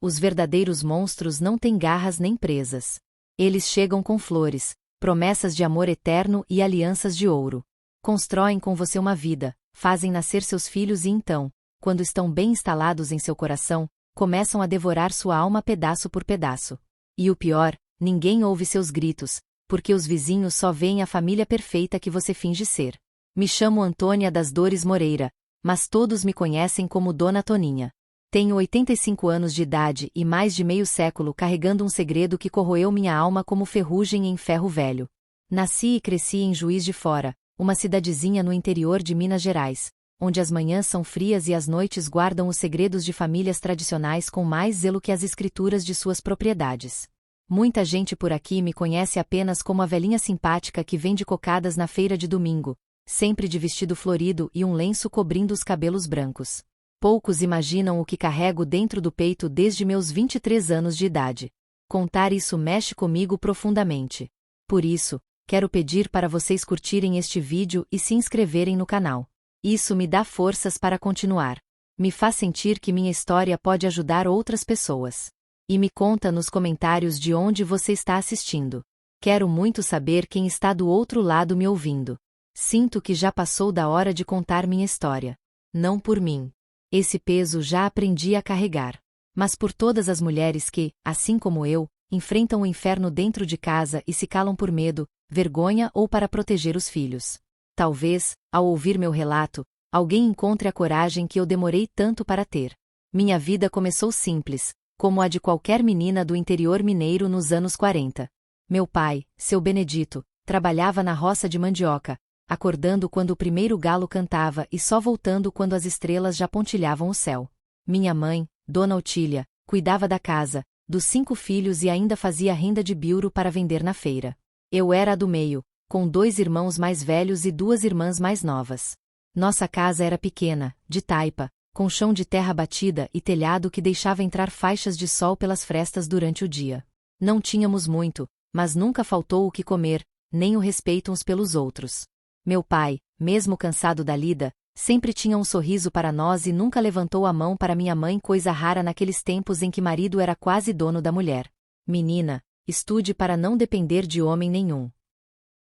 Os verdadeiros monstros não têm garras nem presas. Eles chegam com flores, promessas de amor eterno e alianças de ouro. Constroem com você uma vida, fazem nascer seus filhos e então, quando estão bem instalados em seu coração, começam a devorar sua alma pedaço por pedaço. E o pior, ninguém ouve seus gritos, porque os vizinhos só veem a família perfeita que você finge ser. Me chamo Antônia das Dores Moreira, mas todos me conhecem como Dona Toninha. Tenho 85 anos de idade e mais de meio século carregando um segredo que corroeu minha alma como ferrugem em ferro velho. Nasci e cresci em Juiz de Fora, uma cidadezinha no interior de Minas Gerais, onde as manhãs são frias e as noites guardam os segredos de famílias tradicionais com mais zelo que as escrituras de suas propriedades. Muita gente por aqui me conhece apenas como a velhinha simpática que vende cocadas na feira de domingo, sempre de vestido florido e um lenço cobrindo os cabelos brancos. Poucos imaginam o que carrego dentro do peito desde meus 23 anos de idade. Contar isso mexe comigo profundamente. Por isso, quero pedir para vocês curtirem este vídeo e se inscreverem no canal. Isso me dá forças para continuar. Me faz sentir que minha história pode ajudar outras pessoas. E me conta nos comentários de onde você está assistindo. Quero muito saber quem está do outro lado me ouvindo. Sinto que já passou da hora de contar minha história. Não por mim. Esse peso já aprendi a carregar. Mas por todas as mulheres que, assim como eu, enfrentam o inferno dentro de casa e se calam por medo, vergonha ou para proteger os filhos. Talvez, ao ouvir meu relato, alguém encontre a coragem que eu demorei tanto para ter. Minha vida começou simples, como a de qualquer menina do interior mineiro nos anos 40. Meu pai, seu Benedito, trabalhava na roça de mandioca, acordando quando o primeiro galo cantava e só voltando quando as estrelas já pontilhavam o céu. Minha mãe, Dona Otília, cuidava da casa, dos 5 filhos e ainda fazia renda de biuro para vender na feira. Eu era a do meio, com 2 irmãos mais velhos e 2 irmãs mais novas. Nossa casa era pequena, de taipa, com chão de terra batida e telhado que deixava entrar faixas de sol pelas frestas durante o dia. Não tínhamos muito, mas nunca faltou o que comer, nem o respeito uns pelos outros. Meu pai, mesmo cansado da lida, sempre tinha um sorriso para nós e nunca levantou a mão para minha mãe, coisa rara naqueles tempos em que marido era quase dono da mulher. Menina, estude para não depender de homem nenhum.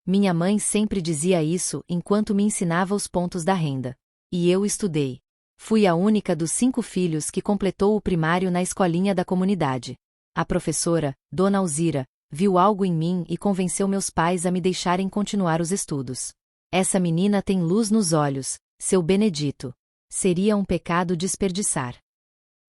Minha mãe sempre dizia isso enquanto me ensinava os pontos da renda. E eu estudei. Fui a única dos 5 filhos que completou o primário na escolinha da comunidade. A professora, Dona Alzira, viu algo em mim e convenceu meus pais a me deixarem continuar os estudos. Essa menina tem luz nos olhos, seu Benedito. Seria um pecado desperdiçar.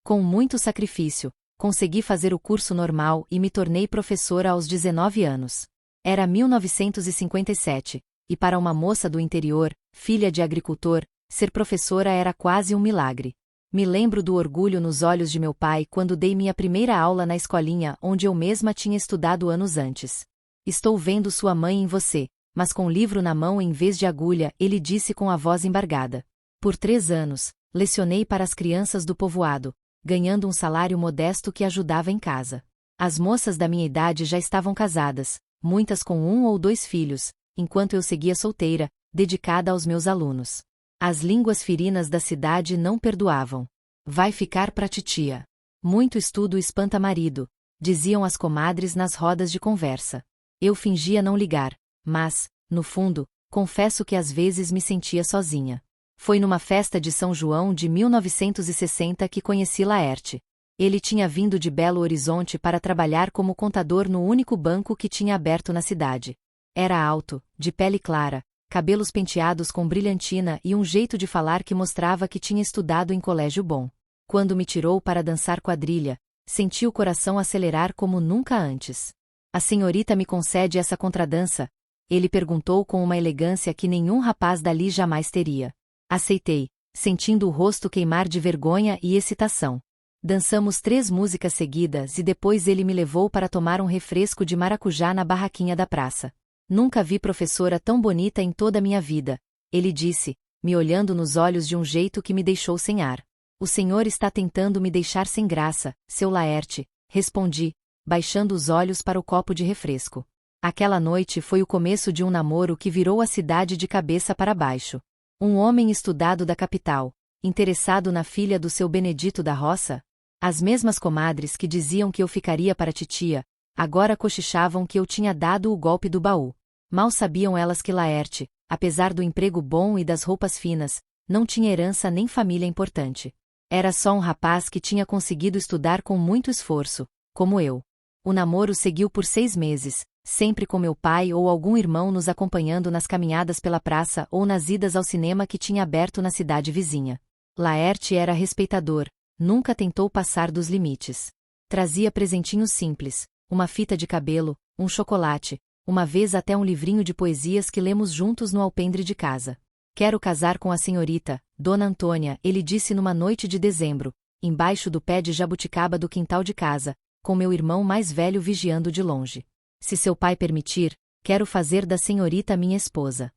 Com muito sacrifício, consegui fazer o curso normal e me tornei professora aos 19 anos. Era 1957, e para uma moça do interior, filha de agricultor, ser professora era quase um milagre. Me lembro do orgulho nos olhos de meu pai quando dei minha primeira aula na escolinha onde eu mesma tinha estudado anos antes. Estou vendo sua mãe em você, mas com livro na mão em vez de agulha, ele disse com a voz embargada. Por 3 anos, lecionei para as crianças do povoado, ganhando um salário modesto que ajudava em casa. As moças da minha idade já estavam casadas, muitas com 1 ou 2 filhos, enquanto eu seguia solteira, dedicada aos meus alunos. As línguas ferinas da cidade não perdoavam. Vai ficar pra titia. Muito estudo espanta marido, diziam as comadres nas rodas de conversa. Eu fingia não ligar, mas, no fundo, confesso que às vezes me sentia sozinha. Foi numa festa de São João de 1960 que conheci Laerte. Ele tinha vindo de Belo Horizonte para trabalhar como contador no único banco que tinha aberto na cidade. Era alto, de pele clara, cabelos penteados com brilhantina e um jeito de falar que mostrava que tinha estudado em colégio bom. Quando me tirou para dançar quadrilha, senti o coração acelerar como nunca antes. A senhorita me concede essa contradança? Ele perguntou com uma elegância que nenhum rapaz dali jamais teria. Aceitei, sentindo o rosto queimar de vergonha e excitação. Dançamos 3 músicas seguidas e depois ele me levou para tomar um refresco de maracujá na barraquinha da praça. Nunca vi professora tão bonita em toda a minha vida, ele disse, me olhando nos olhos de um jeito que me deixou sem ar. O senhor está tentando me deixar sem graça, seu Laerte, respondi, baixando os olhos para o copo de refresco. Aquela noite foi o começo de um namoro que virou a cidade de cabeça para baixo. Um homem estudado da capital, interessado na filha do seu Benedito da Roça? As mesmas comadres que diziam que eu ficaria para a titia, agora cochichavam que eu tinha dado o golpe do baú. Mal sabiam elas que Laerte, apesar do emprego bom e das roupas finas, não tinha herança nem família importante. Era só um rapaz que tinha conseguido estudar com muito esforço, como eu. O namoro seguiu por 6 meses, sempre com meu pai ou algum irmão nos acompanhando nas caminhadas pela praça ou nas idas ao cinema que tinha aberto na cidade vizinha. Laerte era respeitador, nunca tentou passar dos limites. Trazia presentinhos simples, uma fita de cabelo, um chocolate, uma vez até um livrinho de poesias que lemos juntos no alpendre de casa. Quero casar com a senhorita, Dona Antônia, ele disse numa noite de dezembro, embaixo do pé de jabuticaba do quintal de casa, com meu irmão mais velho vigiando de longe. Se seu pai permitir, quero fazer da senhorita minha esposa.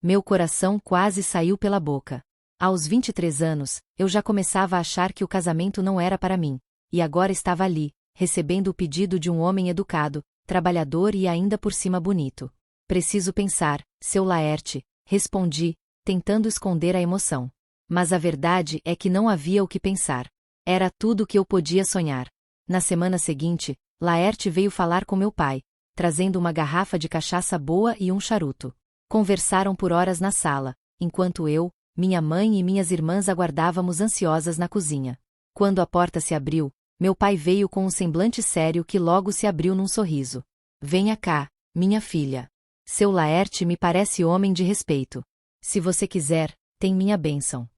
Meu coração quase saiu pela boca. Aos 23 anos, eu já começava a achar que o casamento não era para mim, e agora estava ali, recebendo o pedido de um homem educado, trabalhador e ainda por cima bonito. Preciso pensar, seu Laerte, respondi, tentando esconder a emoção. Mas a verdade é que não havia o que pensar. Era tudo o que eu podia sonhar. Na semana seguinte, Laerte veio falar com meu pai, trazendo uma garrafa de cachaça boa e um charuto. Conversaram por horas na sala, enquanto eu, minha mãe e minhas irmãs aguardávamos ansiosas na cozinha. Quando a porta se abriu, meu pai veio com um semblante sério que logo se abriu num sorriso. Venha cá, minha filha. Seu Laerte me parece homem de respeito. Se você quiser, tem minha bênção.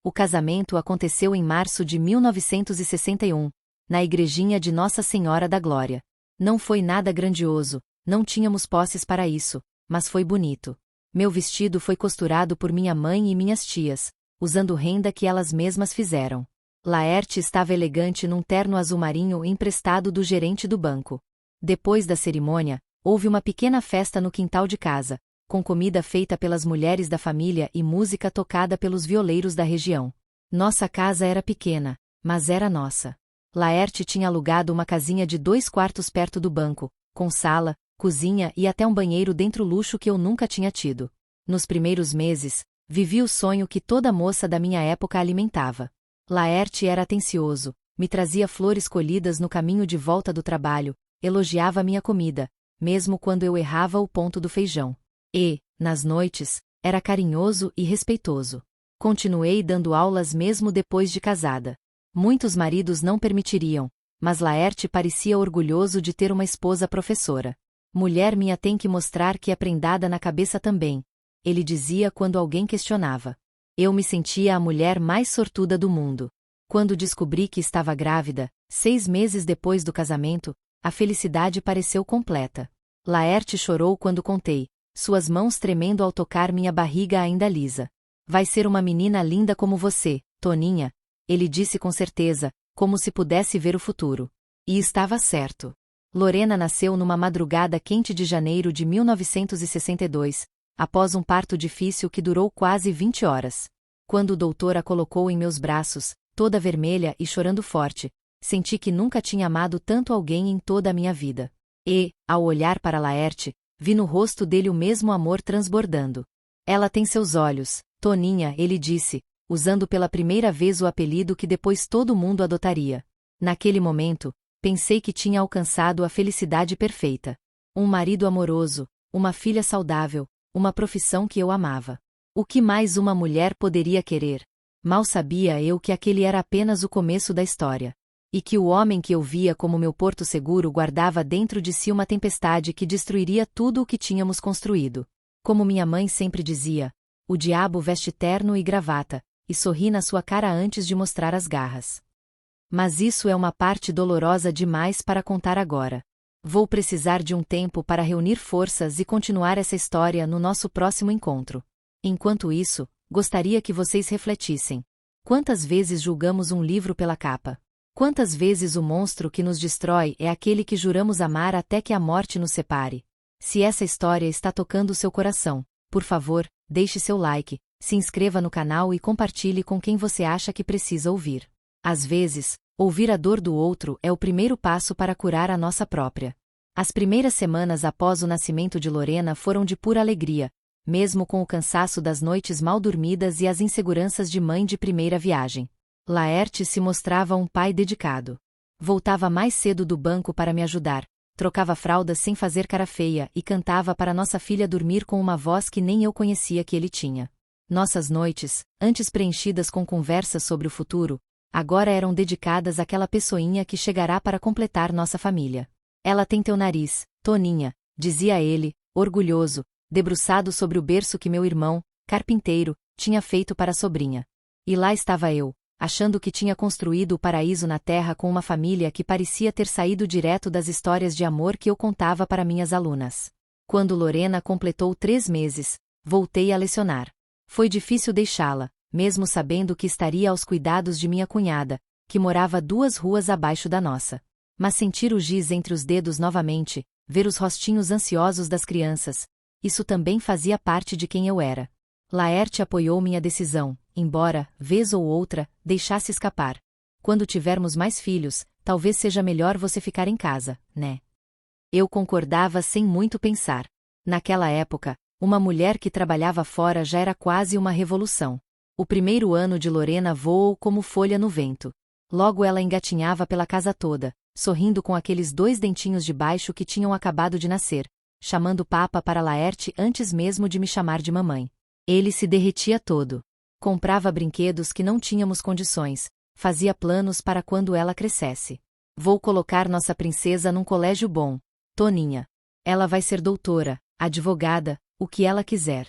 O casamento aconteceu em março de 1961, na igrejinha de Nossa Senhora da Glória. Não foi nada grandioso, não tínhamos posses para isso, mas foi bonito. Meu vestido foi costurado por minha mãe e minhas tias, usando renda que elas mesmas fizeram. Laerte estava elegante num terno azul marinho emprestado do gerente do banco. Depois da cerimônia, houve uma pequena festa no quintal de casa, com comida feita pelas mulheres da família e música tocada pelos violeiros da região. Nossa casa era pequena, mas era nossa. Laerte tinha alugado uma casinha de 2 quartos perto do banco, com sala, cozinha e até um banheiro dentro luxo que eu nunca tinha tido. Nos primeiros meses, vivi o sonho que toda moça da minha época alimentava. Laerte era atencioso, me trazia flores colhidas no caminho de volta do trabalho, elogiava minha comida, mesmo quando eu errava o ponto do feijão. E, nas noites, era carinhoso e respeitoso. Continuei dando aulas mesmo depois de casada. Muitos maridos não permitiriam, mas Laerte parecia orgulhoso de ter uma esposa professora. Mulher minha tem que mostrar que é prendada na cabeça também, ele dizia quando alguém questionava. Eu me sentia a mulher mais sortuda do mundo. Quando descobri que estava grávida, 6 meses depois do casamento, a felicidade pareceu completa. Laerte chorou quando contei, suas mãos tremendo ao tocar minha barriga ainda lisa. Vai ser uma menina linda como você, Toninha, ele disse com certeza, como se pudesse ver o futuro. E estava certo. Lorena nasceu numa madrugada quente de janeiro de 1962, após um parto difícil que durou quase 20 horas. Quando o doutor a colocou em meus braços, toda vermelha e chorando forte, senti que nunca tinha amado tanto alguém em toda a minha vida. E, ao olhar para Laerte, vi no rosto dele o mesmo amor transbordando. Ela tem seus olhos, Toninha, ele disse, usando pela primeira vez o apelido que depois todo mundo adotaria. Naquele momento, pensei que tinha alcançado a felicidade perfeita. Um marido amoroso, uma filha saudável, uma profissão que eu amava. O que mais uma mulher poderia querer? Mal sabia eu que aquele era apenas o começo da história. E que o homem que eu via como meu porto seguro guardava dentro de si uma tempestade que destruiria tudo o que tínhamos construído. Como minha mãe sempre dizia, o diabo veste terno e gravata, e sorri na sua cara antes de mostrar as garras. Mas isso é uma parte dolorosa demais para contar agora. Vou precisar de um tempo para reunir forças e continuar essa história no nosso próximo encontro. Enquanto isso, gostaria que vocês refletissem. Quantas vezes julgamos um livro pela capa? Quantas vezes o monstro que nos destrói é aquele que juramos amar até que a morte nos separe? Se essa história está tocando o seu coração, por favor, deixe seu like, se inscreva no canal e compartilhe com quem você acha que precisa ouvir. Às vezes, ouvir a dor do outro é o primeiro passo para curar a nossa própria. As primeiras semanas após o nascimento de Lorena foram de pura alegria, mesmo com o cansaço das noites mal dormidas e as inseguranças de mãe de primeira viagem. Laerte se mostrava um pai dedicado. Voltava mais cedo do banco para me ajudar, trocava fraldas sem fazer cara feia e cantava para nossa filha dormir com uma voz que nem eu conhecia que ele tinha. Nossas noites, antes preenchidas com conversas sobre o futuro, agora eram dedicadas àquela pessoinha que chegará para completar nossa família. Ela tem teu nariz, Toninha, dizia ele, orgulhoso, debruçado sobre o berço que meu irmão, carpinteiro, tinha feito para a sobrinha. E lá estava eu, achando que tinha construído o paraíso na terra com uma família que parecia ter saído direto das histórias de amor que eu contava para minhas alunas. Quando Lorena completou 3 meses, voltei a lecionar. Foi difícil deixá-la, mesmo sabendo que estaria aos cuidados de minha cunhada, que morava 2 ruas abaixo da nossa. Mas sentir o giz entre os dedos novamente, ver os rostinhos ansiosos das crianças, isso também fazia parte de quem eu era. Laerte apoiou minha decisão, embora, vez ou outra, deixasse escapar. Quando tivermos mais filhos, talvez seja melhor você ficar em casa, né? Eu concordava sem muito pensar. Naquela época, uma mulher que trabalhava fora já era quase uma revolução. O primeiro ano de Lorena voou como folha no vento. Logo ela engatinhava pela casa toda, sorrindo com aqueles 2 dentinhos de baixo que tinham acabado de nascer, chamando papa para Laerte antes mesmo de me chamar de mamãe. Ele se derretia todo. Comprava brinquedos que não tínhamos condições, fazia planos para quando ela crescesse. Vou colocar nossa princesa num colégio bom, Toninha. Ela vai ser doutora, advogada, o que ela quiser.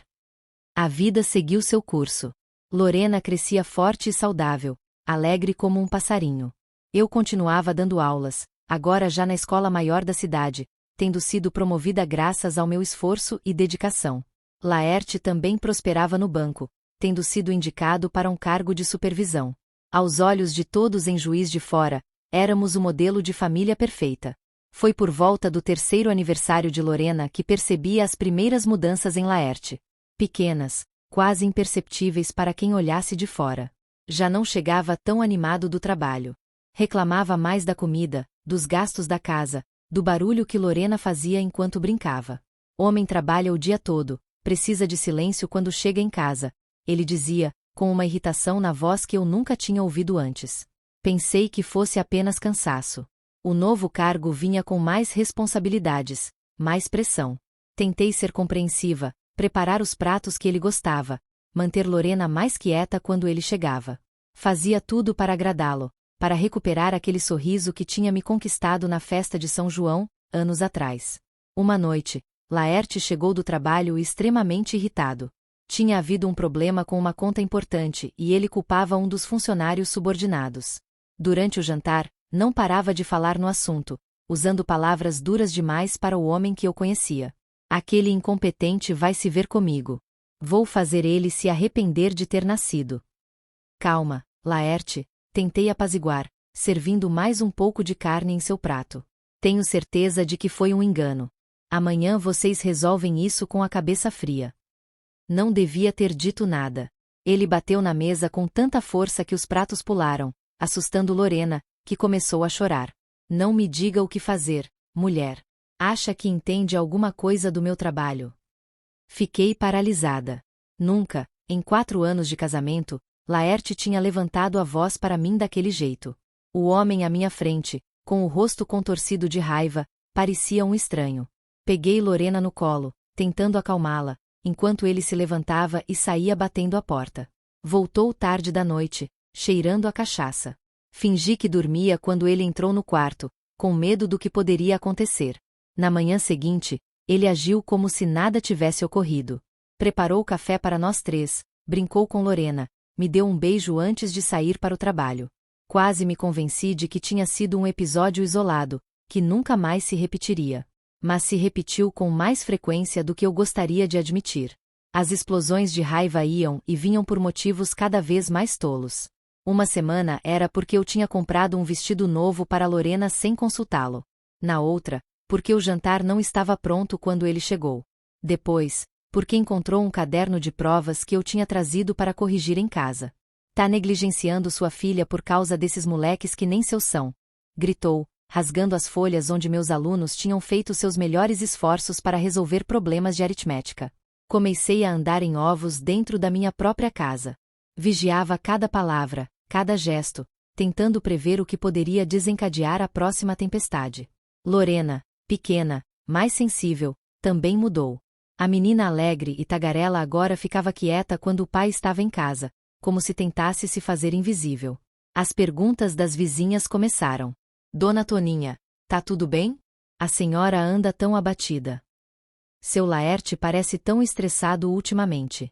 A vida seguiu seu curso. Lorena crescia forte e saudável, alegre como um passarinho. Eu continuava dando aulas, agora já na escola maior da cidade, tendo sido promovida graças ao meu esforço e dedicação. Laerte também prosperava no banco, tendo sido indicado para um cargo de supervisão. Aos olhos de todos em Juiz de Fora, éramos o modelo de família perfeita. Foi por volta do 3º aniversário de Lorena que percebia as primeiras mudanças em Laerte. Pequenas, quase imperceptíveis para quem olhasse de fora. Já não chegava tão animado do trabalho. Reclamava mais da comida, dos gastos da casa, do barulho que Lorena fazia enquanto brincava. Homem trabalha o dia todo, precisa de silêncio quando chega em casa, ele dizia, com uma irritação na voz que eu nunca tinha ouvido antes. Pensei que fosse apenas cansaço. O novo cargo vinha com mais responsabilidades, mais pressão. Tentei ser compreensiva, preparar os pratos que ele gostava, manter Lorena mais quieta quando ele chegava. Fazia tudo para agradá-lo, para recuperar aquele sorriso que tinha me conquistado na festa de São João, anos atrás. Uma noite, Laerte chegou do trabalho extremamente irritado. Tinha havido um problema com uma conta importante e ele culpava um dos funcionários subordinados. Durante o jantar, não parava de falar no assunto, usando palavras duras demais para o homem que eu conhecia. Aquele incompetente vai se ver comigo. Vou fazer ele se arrepender de ter nascido. Calma, Laerte, tentei apaziguar, servindo mais um pouco de carne em seu prato. Tenho certeza de que foi um engano. Amanhã vocês resolvem isso com a cabeça fria. Não devia ter dito nada. Ele bateu na mesa com tanta força que os pratos pularam, assustando Lorena, que começou a chorar. Não me diga o que fazer, mulher. Acha que entende alguma coisa do meu trabalho? Fiquei paralisada. Nunca, em 4 anos de casamento, Laerte tinha levantado a voz para mim daquele jeito. O homem à minha frente, com o rosto contorcido de raiva, parecia um estranho. Peguei Lorena no colo, tentando acalmá-la, enquanto ele se levantava e saía batendo a porta. Voltou tarde da noite, cheirando a cachaça. Fingi que dormia quando ele entrou no quarto, com medo do que poderia acontecer. Na manhã seguinte, ele agiu como se nada tivesse ocorrido. Preparou café para nós 3, brincou com Lorena, me deu um beijo antes de sair para o trabalho. Quase me convenci de que tinha sido um episódio isolado, que nunca mais se repetiria. Mas se repetiu com mais frequência do que eu gostaria de admitir. As explosões de raiva iam e vinham por motivos cada vez mais tolos. Uma semana era porque eu tinha comprado um vestido novo para Lorena sem consultá-lo. Na outra, porque o jantar não estava pronto quando ele chegou. Depois, porque encontrou um caderno de provas que eu tinha trazido para corrigir em casa. Tá negligenciando sua filha por causa desses moleques que nem seus são. Gritou, rasgando as folhas onde meus alunos tinham feito seus melhores esforços para resolver problemas de aritmética. Comecei a andar em ovos dentro da minha própria casa. Vigiava cada palavra, cada gesto, tentando prever o que poderia desencadear a próxima tempestade. Lorena, pequena, mais sensível, também mudou. A menina alegre e tagarela agora ficava quieta quando o pai estava em casa, como se tentasse se fazer invisível. As perguntas das vizinhas começaram. Dona Toninha, tá tudo bem? A senhora anda tão abatida. Seu Laerte parece tão estressado ultimamente.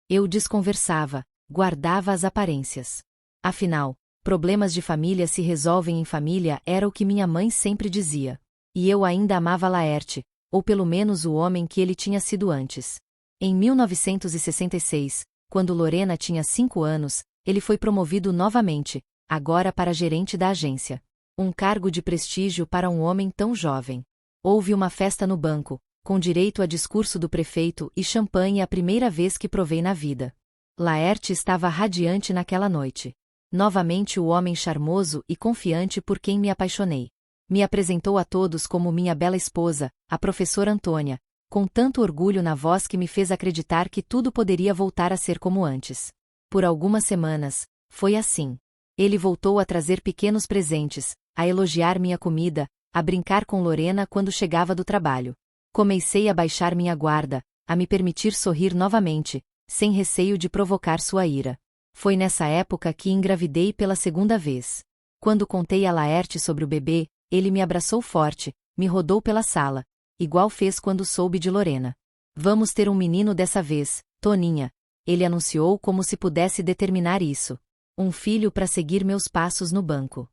Eu desconversava, guardava as aparências. Afinal, problemas de família se resolvem em família era o que minha mãe sempre dizia. E eu ainda amava Laerte, ou pelo menos o homem que ele tinha sido antes. Em 1966, quando Lorena tinha 5 anos, ele foi promovido novamente, agora para gerente da agência. Um cargo de prestígio para um homem tão jovem. Houve uma festa no banco, com direito a discurso do prefeito e champanhe a primeira vez que provei na vida. Laerte estava radiante naquela noite. Novamente o homem charmoso e confiante por quem me apaixonei. Me apresentou a todos como minha bela esposa, a professora Antônia, com tanto orgulho na voz que me fez acreditar que tudo poderia voltar a ser como antes. Por algumas semanas, foi assim. Ele voltou a trazer pequenos presentes, a elogiar minha comida, a brincar com Lorena quando chegava do trabalho. Comecei a baixar minha guarda, a me permitir sorrir novamente, sem receio de provocar sua ira. Foi nessa época que engravidei pela segunda vez. Quando contei a Laerte sobre o bebê, ele me abraçou forte, me rodou pela sala, igual fez quando soube de Lorena. Vamos ter um menino dessa vez, Toninha. Ele anunciou como se pudesse determinar isso. Um filho para seguir meus passos no banco.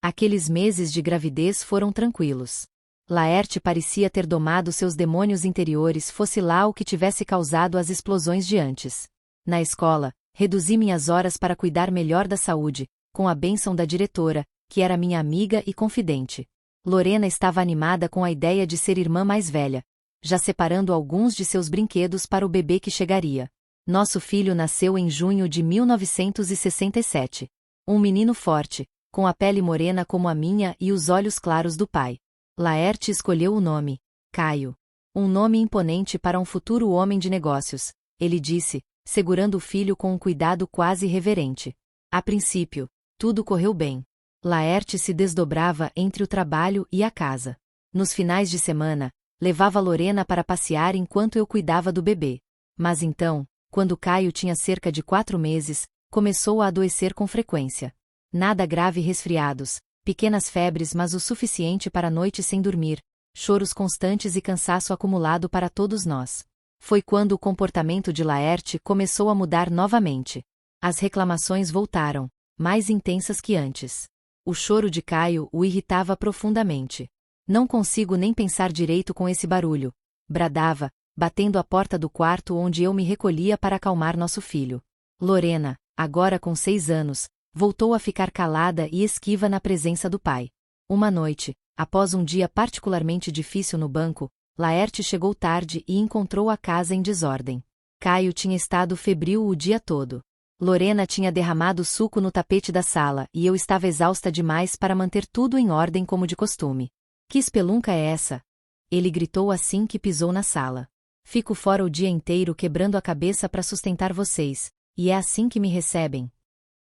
Aqueles meses de gravidez foram tranquilos. Laerte parecia ter domado seus demônios interiores, fosse lá o que tivesse causado as explosões de antes. Na escola, reduzi minhas horas para cuidar melhor da saúde, com a bênção da diretora, que era minha amiga e confidente. Lorena estava animada com a ideia de ser irmã mais velha, já separando alguns de seus brinquedos para o bebê que chegaria. Nosso filho nasceu em junho de 1967. Um menino forte, com a pele morena como a minha e os olhos claros do pai. Laerte escolheu o nome, Caio. Um nome imponente para um futuro homem de negócios, ele disse, segurando o filho com um cuidado quase reverente. A princípio, tudo correu bem. Laerte se desdobrava entre o trabalho e a casa. Nos finais de semana, levava Lorena para passear enquanto eu cuidava do bebê. Mas então, quando Caio tinha cerca de 4 meses, começou a adoecer com frequência. Nada grave, resfriados, pequenas febres, mas o suficiente para noites sem dormir, choros constantes e cansaço acumulado para todos nós. Foi quando o comportamento de Laerte começou a mudar novamente. As reclamações voltaram, mais intensas que antes. O choro de Caio o irritava profundamente. Não consigo nem pensar direito com esse barulho, bradava, batendo a porta do quarto onde eu me recolhia para acalmar nosso filho. Lorena, agora com 6 anos, voltou a ficar calada e esquiva na presença do pai. Uma noite, após um dia particularmente difícil no banco, Laerte chegou tarde e encontrou a casa em desordem. Caio tinha estado febril o dia todo. Lorena tinha derramado suco no tapete da sala e eu estava exausta demais para manter tudo em ordem como de costume. Que espelunca é essa? Ele gritou assim que pisou na sala. Fico fora o dia inteiro quebrando a cabeça para sustentar vocês, e é assim que me recebem.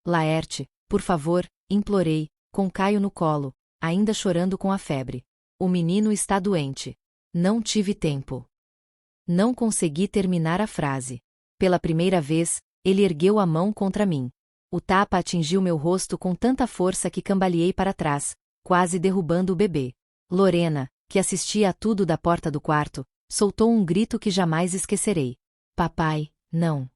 Laerte, por favor, implorei, com Caio no colo, ainda chorando com a febre. O menino está doente. Não tive tempo. Não consegui terminar a frase. Pela primeira vez, ele ergueu a mão contra mim. O tapa atingiu meu rosto com tanta força que cambaleei para trás, quase derrubando o bebê. Lorena, que assistia a tudo da porta do quarto, soltou um grito que jamais esquecerei. Papai, não.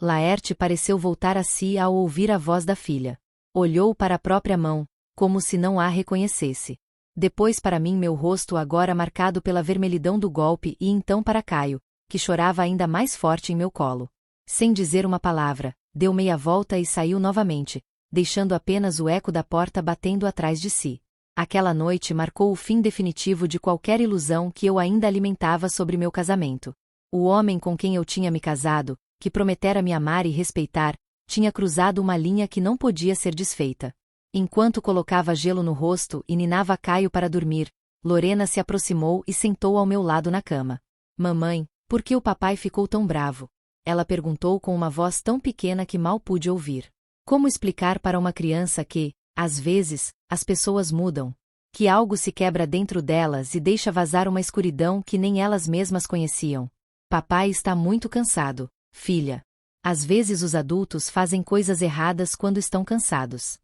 Laerte pareceu voltar a si ao ouvir a voz da filha. Olhou para a própria mão, como se não a reconhecesse. Depois para mim, meu rosto agora marcado pela vermelhidão do golpe, e então para Caio, que chorava ainda mais forte em meu colo. Sem dizer uma palavra, deu meia volta e saiu novamente, deixando apenas o eco da porta batendo atrás de si. Aquela noite marcou o fim definitivo de qualquer ilusão que eu ainda alimentava sobre meu casamento. O homem com quem eu tinha me casado, que prometera me amar e respeitar, tinha cruzado uma linha que não podia ser desfeita. Enquanto colocava gelo no rosto e ninava Caio para dormir, Lorena se aproximou e sentou ao meu lado na cama. Mamãe, por que o papai ficou tão bravo? Ela perguntou com uma voz tão pequena que mal pude ouvir. Como explicar para uma criança que, às vezes, as pessoas mudam? Que algo se quebra dentro delas e deixa vazar uma escuridão que nem elas mesmas conheciam. Papai está muito cansado, filha. Às vezes os adultos fazem coisas erradas quando estão cansados.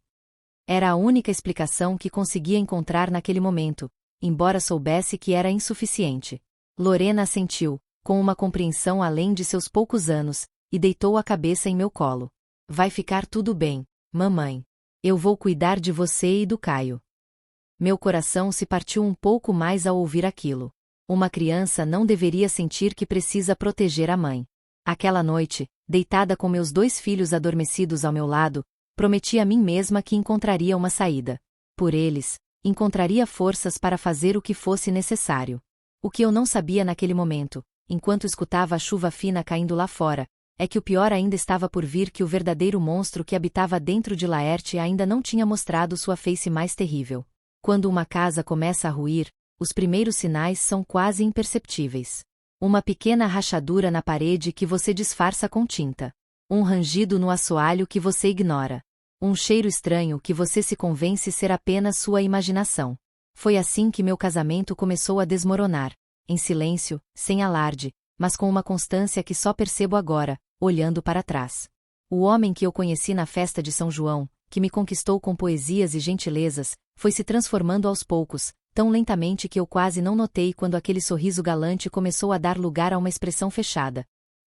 Era a única explicação que conseguia encontrar naquele momento, embora soubesse que era insuficiente. Lorena assentiu, com uma compreensão além de seus poucos anos, e deitou a cabeça em meu colo. Vai ficar tudo bem, mamãe. Eu vou cuidar de você e do Caio. Meu coração se partiu um pouco mais ao ouvir aquilo. Uma criança não deveria sentir que precisa proteger a mãe. Aquela noite, deitada com meus 2 filhos adormecidos ao meu lado, prometi a mim mesma que encontraria uma saída. Por eles, encontraria forças para fazer o que fosse necessário. O que eu não sabia naquele momento, enquanto escutava a chuva fina caindo lá fora, é que o pior ainda estava por vir, que o verdadeiro monstro que habitava dentro de Laerte ainda não tinha mostrado sua face mais terrível. Quando uma casa começa a ruir, os primeiros sinais são quase imperceptíveis. Uma pequena rachadura na parede que você disfarça com tinta. Um rangido no assoalho que você ignora. Um cheiro estranho que você se convence ser apenas sua imaginação. Foi assim que meu casamento começou a desmoronar, em silêncio, sem alarde, mas com uma constância que só percebo agora, olhando para trás. O homem que eu conheci na festa de São João, que me conquistou com poesias e gentilezas, foi se transformando aos poucos, tão lentamente que eu quase não notei quando aquele sorriso galante começou a dar lugar a uma expressão fechada.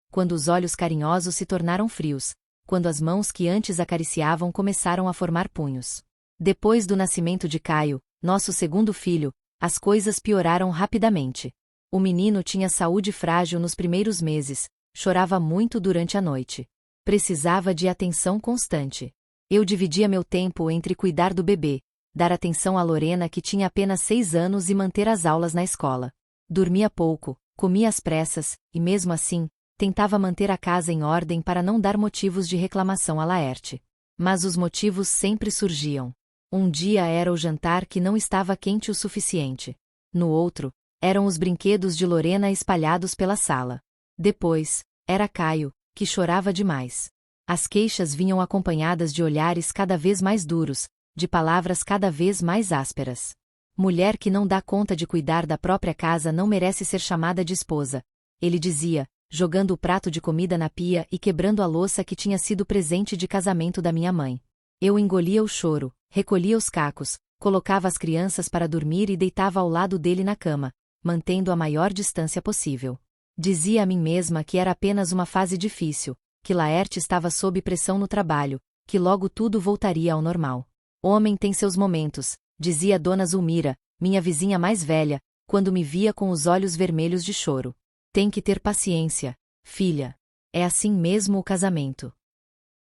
Quando os olhos carinhosos se tornaram frios, quando as mãos que antes acariciavam começaram a formar punhos. Depois do nascimento de Caio, nosso segundo filho, as coisas pioraram rapidamente. O menino tinha saúde frágil nos primeiros meses, chorava muito durante a noite. Precisava de atenção constante. Eu dividia meu tempo entre cuidar do bebê, dar atenção a Lorena, que tinha apenas 6 anos, e manter as aulas na escola. Dormia pouco, comia às pressas, e mesmo assim, tentava manter a casa em ordem para não dar motivos de reclamação a Laerte. Mas os motivos sempre surgiam. Um dia era o jantar que não estava quente o suficiente. No outro, eram os brinquedos de Lorena espalhados pela sala. Depois, era Caio, que chorava demais. As queixas vinham acompanhadas de olhares cada vez mais duros, de palavras cada vez mais ásperas. Mulher que não dá conta de cuidar da própria casa não merece ser chamada de esposa, ele dizia, jogando o prato de comida na pia e quebrando a louça que tinha sido presente de casamento da minha mãe. Eu engolia o choro, recolhia os cacos, colocava as crianças para dormir e deitava ao lado dele na cama, mantendo a maior distância possível. Dizia a mim mesma que era apenas uma fase difícil, que Laerte estava sob pressão no trabalho, que logo tudo voltaria ao normal. Homem tem seus momentos, dizia Dona Zulmira, minha vizinha mais velha, quando me via com os olhos vermelhos de choro. Tem que ter paciência, filha. É assim mesmo o casamento.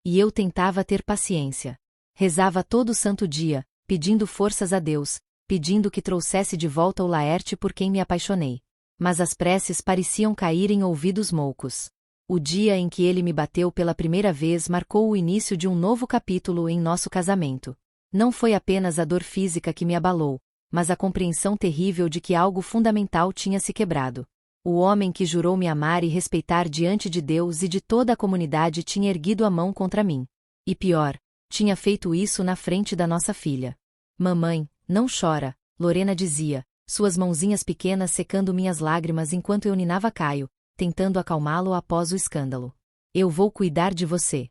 E eu tentava ter paciência. Rezava todo santo dia, pedindo forças a Deus, pedindo que trouxesse de volta o Laerte por quem me apaixonei. Mas as preces pareciam cair em ouvidos moucos. O dia em que ele me bateu pela primeira vez marcou o início de um novo capítulo em nosso casamento. Não foi apenas a dor física que me abalou, mas a compreensão terrível de que algo fundamental tinha se quebrado. O homem que jurou me amar e respeitar diante de Deus e de toda a comunidade tinha erguido a mão contra mim. E pior, tinha feito isso na frente da nossa filha. Mamãe, não chora, Lorena dizia, suas mãozinhas pequenas secando minhas lágrimas enquanto eu ninava Caio, tentando acalmá-lo após o escândalo. Eu vou cuidar de você.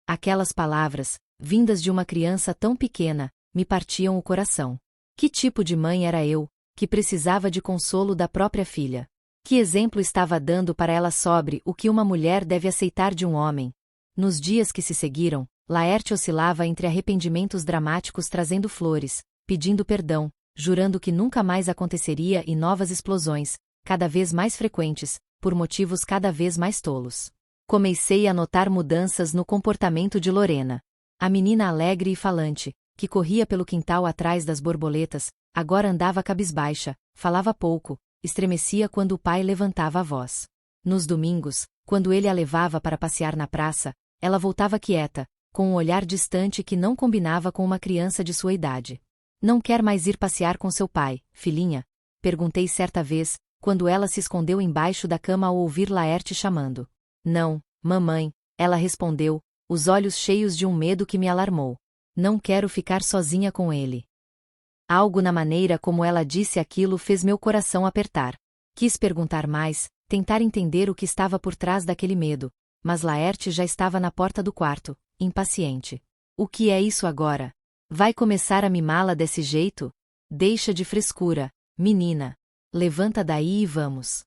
Aquelas palavras, vindas de uma criança tão pequena, me partiam o coração. Que tipo de mãe era eu, que precisava de consolo da própria filha? Que exemplo estava dando para ela sobre o que uma mulher deve aceitar de um homem? Nos dias que se seguiram, Laerte oscilava entre arrependimentos dramáticos, trazendo flores, pedindo perdão, jurando que nunca mais aconteceria, e novas explosões, cada vez mais frequentes, por motivos cada vez mais tolos. Comecei a notar mudanças no comportamento de Lorena. A menina alegre e falante, que corria pelo quintal atrás das borboletas, agora andava cabisbaixa, falava pouco, estremecia quando o pai levantava a voz. Nos domingos, quando ele a levava para passear na praça, ela voltava quieta, com um olhar distante que não combinava com uma criança de sua idade. Não quer mais ir passear com seu pai, filhinha? Perguntei certa vez, quando ela se escondeu embaixo da cama ao ouvir Laerte chamando. Não, mamãe, ela respondeu, os olhos cheios de um medo que me alarmou. Não quero ficar sozinha com ele. Algo na maneira como ela disse aquilo fez meu coração apertar. Quis perguntar mais, tentar entender o que estava por trás daquele medo, mas Laerte já estava na porta do quarto, impaciente. O que é isso agora? Vai começar a mimá-la desse jeito? Deixa de frescura, menina. Levanta daí e vamos.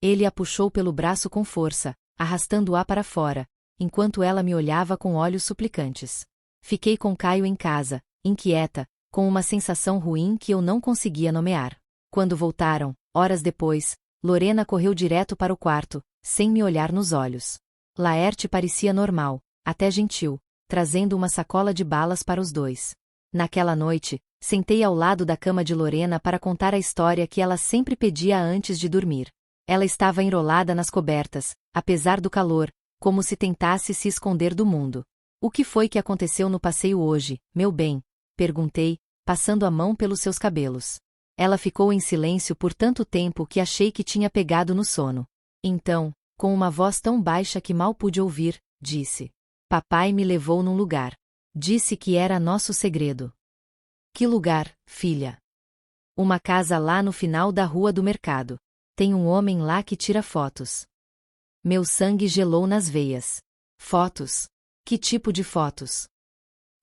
Ele a puxou pelo braço com força, arrastando-a para fora, enquanto ela me olhava com olhos suplicantes. Fiquei com Caio em casa, inquieta, com uma sensação ruim que eu não conseguia nomear. Quando voltaram, horas depois, Lorena correu direto para o quarto, sem me olhar nos olhos. Laerte parecia normal, até gentil, trazendo uma sacola de balas para os dois. Naquela noite, sentei ao lado da cama de Lorena para contar a história que ela sempre pedia antes de dormir. Ela estava enrolada nas cobertas, apesar do calor, como se tentasse se esconder do mundo. O que foi que aconteceu no passeio hoje, meu bem? Perguntei, passando a mão pelos seus cabelos. Ela ficou em silêncio por tanto tempo que achei que tinha pegado no sono. Então, com uma voz tão baixa que mal pude ouvir, disse: Papai me levou num lugar. Disse que era nosso segredo. Que lugar, filha? Uma casa lá no final da rua do mercado. Tem um homem lá que tira fotos. Meu sangue gelou nas veias. Fotos? Que tipo de fotos?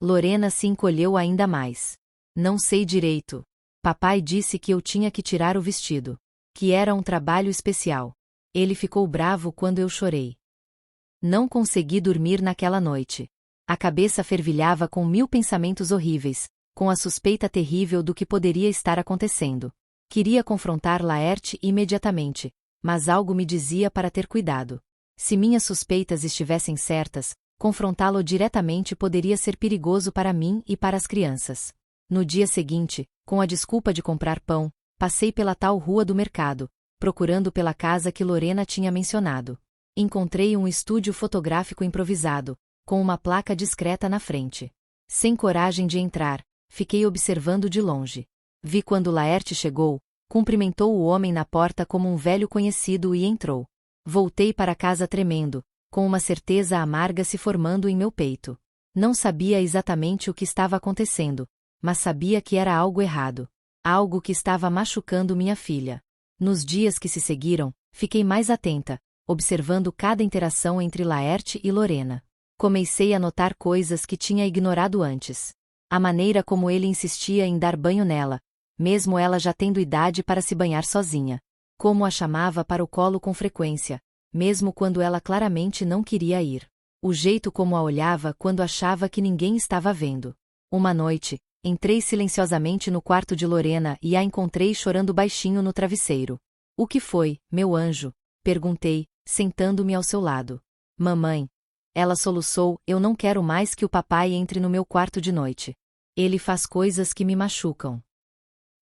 Lorena se encolheu ainda mais. Não sei direito. Papai disse que eu tinha que tirar o vestido. Que era um trabalho especial. Ele ficou bravo quando eu chorei. Não consegui dormir naquela noite. A cabeça fervilhava com 1000 pensamentos horríveis, com a suspeita terrível do que poderia estar acontecendo. Queria confrontar Laerte imediatamente, mas algo me dizia para ter cuidado. Se minhas suspeitas estivessem certas, confrontá-lo diretamente poderia ser perigoso para mim e para as crianças. No dia seguinte, com a desculpa de comprar pão, passei pela tal rua do mercado, procurando pela casa que Lorena tinha mencionado. Encontrei um estúdio fotográfico improvisado, com uma placa discreta na frente. Sem coragem de entrar, fiquei observando de longe. Vi quando Laerte chegou, cumprimentou o homem na porta como um velho conhecido e entrou. Voltei para casa tremendo, com uma certeza amarga se formando em meu peito. Não sabia exatamente o que estava acontecendo, mas sabia que era algo errado. Algo que estava machucando minha filha. Nos dias que se seguiram, fiquei mais atenta, observando cada interação entre Laerte e Lorena. Comecei a notar coisas que tinha ignorado antes. A maneira como ele insistia em dar banho nela, mesmo ela já tendo idade para se banhar sozinha. Como a chamava para o colo com frequência, mesmo quando ela claramente não queria ir. O jeito como a olhava quando achava que ninguém estava vendo. Uma noite, entrei silenciosamente no quarto de Lorena e a encontrei chorando baixinho no travesseiro. O que foi, meu anjo? Perguntei, sentando-me ao seu lado. Mamãe. Ela soluçou, eu não quero mais que o papai entre no meu quarto de noite. Ele faz coisas que me machucam.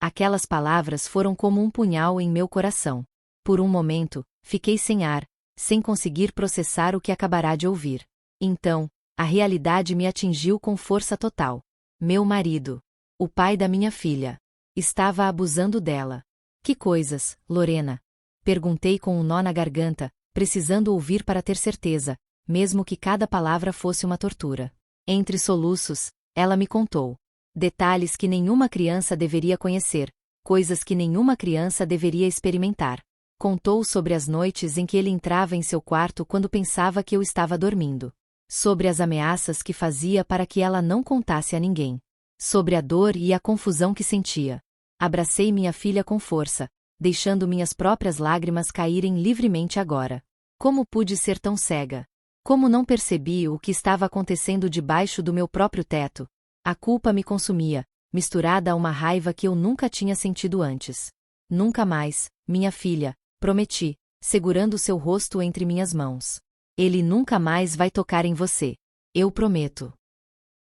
Aquelas palavras foram como um punhal em meu coração. Por um momento, fiquei sem ar, sem conseguir processar o que acabará de ouvir. Então, a realidade me atingiu com força total. Meu marido, o pai da minha filha, estava abusando dela. Que coisas, Lorena? Perguntei com um nó na garganta, precisando ouvir para ter certeza, mesmo que cada palavra fosse uma tortura. Entre soluços, ela me contou. Detalhes que nenhuma criança deveria conhecer, coisas que nenhuma criança deveria experimentar. Contou sobre as noites em que ele entrava em seu quarto quando pensava que eu estava dormindo. Sobre as ameaças que fazia para que ela não contasse a ninguém. Sobre a dor e a confusão que sentia. Abracei minha filha com força, deixando minhas próprias lágrimas caírem livremente agora. Como pude ser tão cega? Como não percebi o que estava acontecendo debaixo do meu próprio teto? A culpa me consumia, misturada a uma raiva que eu nunca tinha sentido antes. Nunca mais, minha filha, prometi, segurando seu rosto entre minhas mãos. Ele nunca mais vai tocar em você. Eu prometo.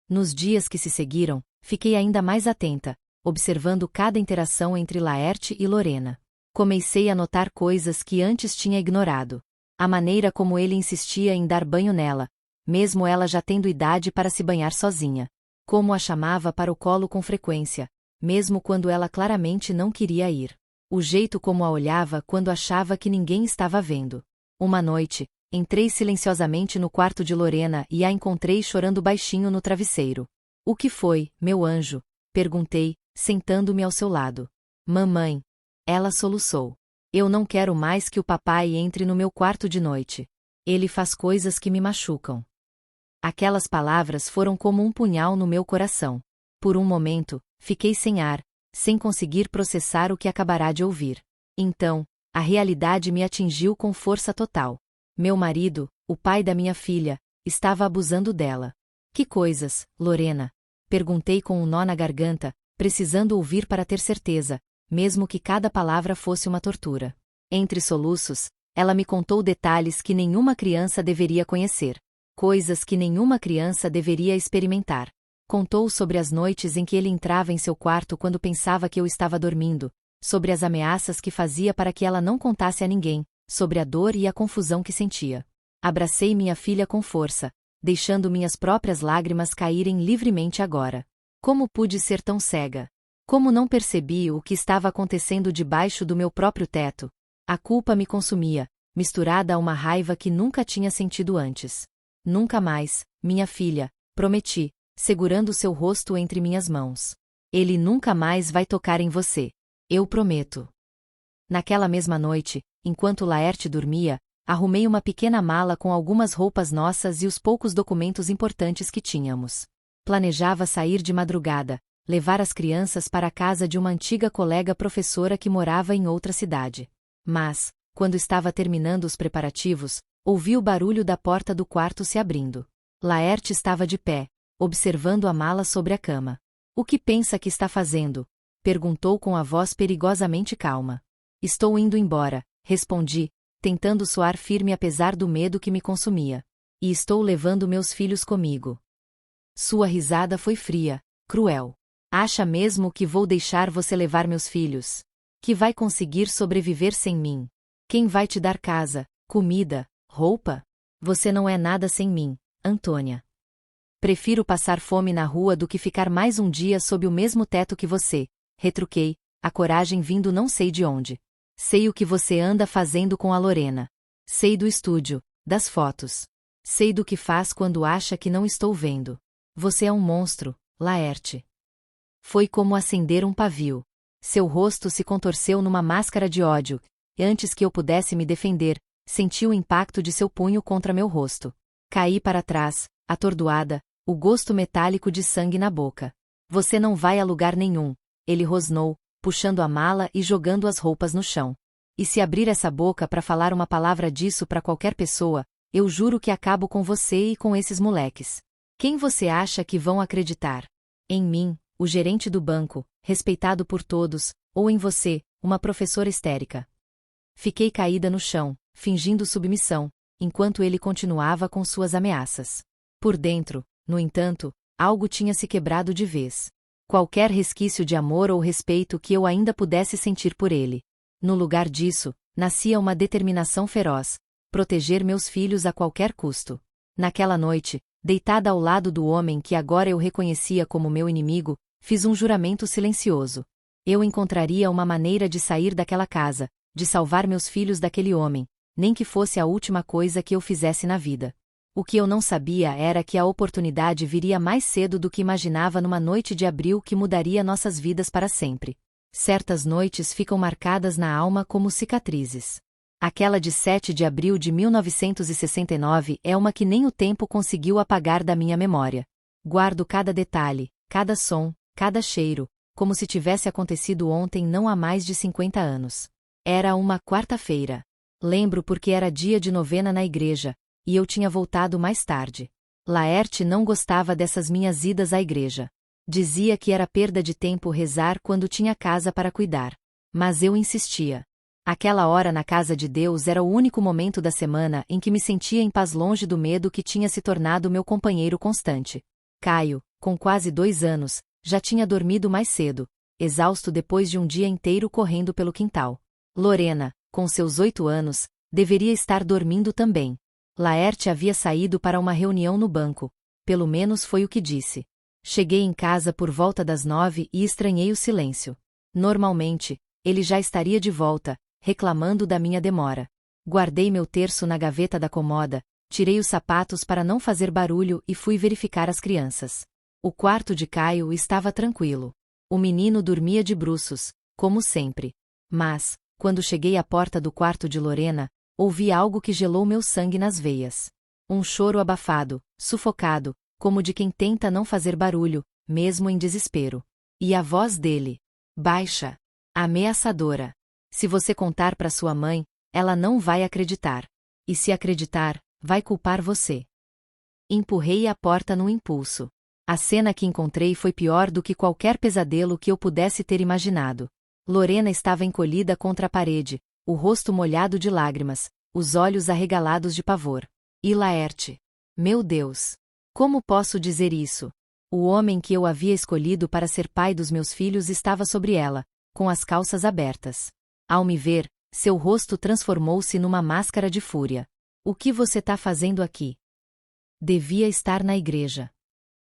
Nos dias que se seguiram, fiquei ainda mais atenta, observando cada interação entre Laerte e Lorena. Comecei a notar coisas que antes tinha ignorado. A maneira como ele insistia em dar banho nela, mesmo ela já tendo idade para se banhar sozinha. Como a chamava para o colo com frequência, mesmo quando ela claramente não queria ir. O jeito como a olhava quando achava que ninguém estava vendo. Uma noite, Entrei silenciosamente no quarto de Lorena e a encontrei chorando baixinho no travesseiro. O que foi, meu anjo? Perguntei, sentando-me ao seu lado. Mamãe. Ela soluçou. Eu não quero mais que o papai entre no meu quarto de noite. Ele faz coisas que me machucam. Aquelas palavras foram como um punhal no meu coração. Por um momento, fiquei sem ar, sem conseguir processar o que acabará de ouvir. Então, a realidade me atingiu com força total. Meu marido, o pai da minha filha, estava abusando dela. Que coisas, Lorena? Perguntei com um nó na garganta, precisando ouvir para ter certeza, mesmo que cada palavra fosse uma tortura. Entre soluços, ela me contou detalhes que nenhuma criança deveria conhecer. Coisas que nenhuma criança deveria experimentar. Contou sobre as noites em que ele entrava em seu quarto quando pensava que eu estava dormindo, sobre as ameaças que fazia para que ela não contasse a ninguém, sobre a dor e a confusão que sentia. Abracei minha filha com força, deixando minhas próprias lágrimas caírem livremente agora. Como pude ser tão cega? Como não percebi o que estava acontecendo debaixo do meu próprio teto? A culpa me consumia, misturada a uma raiva que nunca tinha sentido antes. Nunca mais, minha filha, prometi, segurando seu rosto entre minhas mãos. Ele nunca mais vai tocar em você. Eu prometo. Naquela mesma noite, enquanto Laerte dormia, arrumei uma pequena mala com algumas roupas nossas e os poucos documentos importantes que tínhamos. Planejava sair de madrugada, levar as crianças para a casa de uma antiga colega professora que morava em outra cidade. Mas, quando estava terminando os preparativos, ouvi o barulho da porta do quarto se abrindo. Laerte estava de pé, observando a mala sobre a cama. O que pensa que está fazendo? Perguntou com a voz perigosamente calma. Estou indo embora, respondi, tentando soar firme apesar do medo que me consumia. E estou levando meus filhos comigo. Sua risada foi fria, cruel. Acha mesmo que vou deixar você levar meus filhos? Que vai conseguir sobreviver sem mim? Quem vai te dar casa, comida, roupa? Você não é nada sem mim, Antônia. Prefiro passar fome na rua do que ficar mais um dia sob o mesmo teto que você, retruquei, a coragem vindo não sei de onde. Sei o que você anda fazendo com a Lorena. Sei do estúdio, das fotos. Sei do que faz quando acha que não estou vendo. Você é um monstro, Laerte. Foi como acender um pavio. Seu rosto se contorceu numa máscara de ódio, e antes que eu pudesse me defender, senti o impacto de seu punho contra meu rosto. Caí para trás, atordoada, o gosto metálico de sangue na boca. Você não vai a lugar nenhum, ele rosnou, puxando a mala e jogando as roupas no chão. E se abrir essa boca para falar uma palavra disso para qualquer pessoa, eu juro que acabo com você e com esses moleques. Quem você acha que vão acreditar? Em mim, o gerente do banco, respeitado por todos, ou em você, uma professora histérica? Fiquei caída no chão, fingindo submissão, enquanto ele continuava com suas ameaças. Por dentro, no entanto, algo tinha se quebrado de vez. Qualquer resquício de amor ou respeito que eu ainda pudesse sentir por ele. No lugar disso, nascia uma determinação feroz: proteger meus filhos a qualquer custo. Naquela noite, deitada ao lado do homem que agora eu reconhecia como meu inimigo, fiz um juramento silencioso. Eu encontraria uma maneira de sair daquela casa, de salvar meus filhos daquele homem, nem que fosse a última coisa que eu fizesse na vida. O que eu não sabia era que a oportunidade viria mais cedo do que imaginava numa noite de abril que mudaria nossas vidas para sempre. Certas noites ficam marcadas na alma como cicatrizes. Aquela de 7 de abril de 1969 é uma que nem o tempo conseguiu apagar da minha memória. Guardo cada detalhe, cada som, cada cheiro, como se tivesse acontecido ontem não há mais de 50 anos. Era uma quarta-feira. Lembro porque era dia de novena na igreja, e eu tinha voltado mais tarde. Laerte não gostava dessas minhas idas à igreja. Dizia que era perda de tempo rezar quando tinha casa para cuidar. Mas eu insistia. Aquela hora na casa de Deus era o único momento da semana em que me sentia em paz longe do medo que tinha se tornado meu companheiro constante. Caio, com quase 2 anos, já tinha dormido mais cedo, exausto depois de um dia inteiro correndo pelo quintal. Lorena, com seus 8 anos, deveria estar dormindo também. Laerte havia saído para uma reunião no banco, pelo menos foi o que disse. Cheguei em casa por volta das 9 e estranhei o silêncio. Normalmente, ele já estaria de volta, reclamando da minha demora. Guardei meu terço na gaveta da comoda, tirei os sapatos para não fazer barulho e fui verificar as crianças. O quarto de Caio estava tranquilo. O menino dormia de bruços, como sempre. Mas, quando cheguei à porta do quarto de Lorena, ouvi algo que gelou meu sangue nas veias. Um choro abafado, sufocado, como de quem tenta não fazer barulho, mesmo em desespero. E a voz dele, baixa, ameaçadora. Se você contar para sua mãe, ela não vai acreditar. E se acreditar, vai culpar você. Empurrei a porta num impulso. A cena que encontrei foi pior do que qualquer pesadelo que eu pudesse ter imaginado. Lorena estava encolhida contra a parede, o rosto molhado de lágrimas, os olhos arregalados de pavor. E Laerte. Meu Deus! Como posso dizer isso? O homem que eu havia escolhido para ser pai dos meus filhos estava sobre ela, com as calças abertas. Ao me ver, seu rosto transformou-se numa máscara de fúria. O que você tá fazendo aqui? Devia estar na igreja.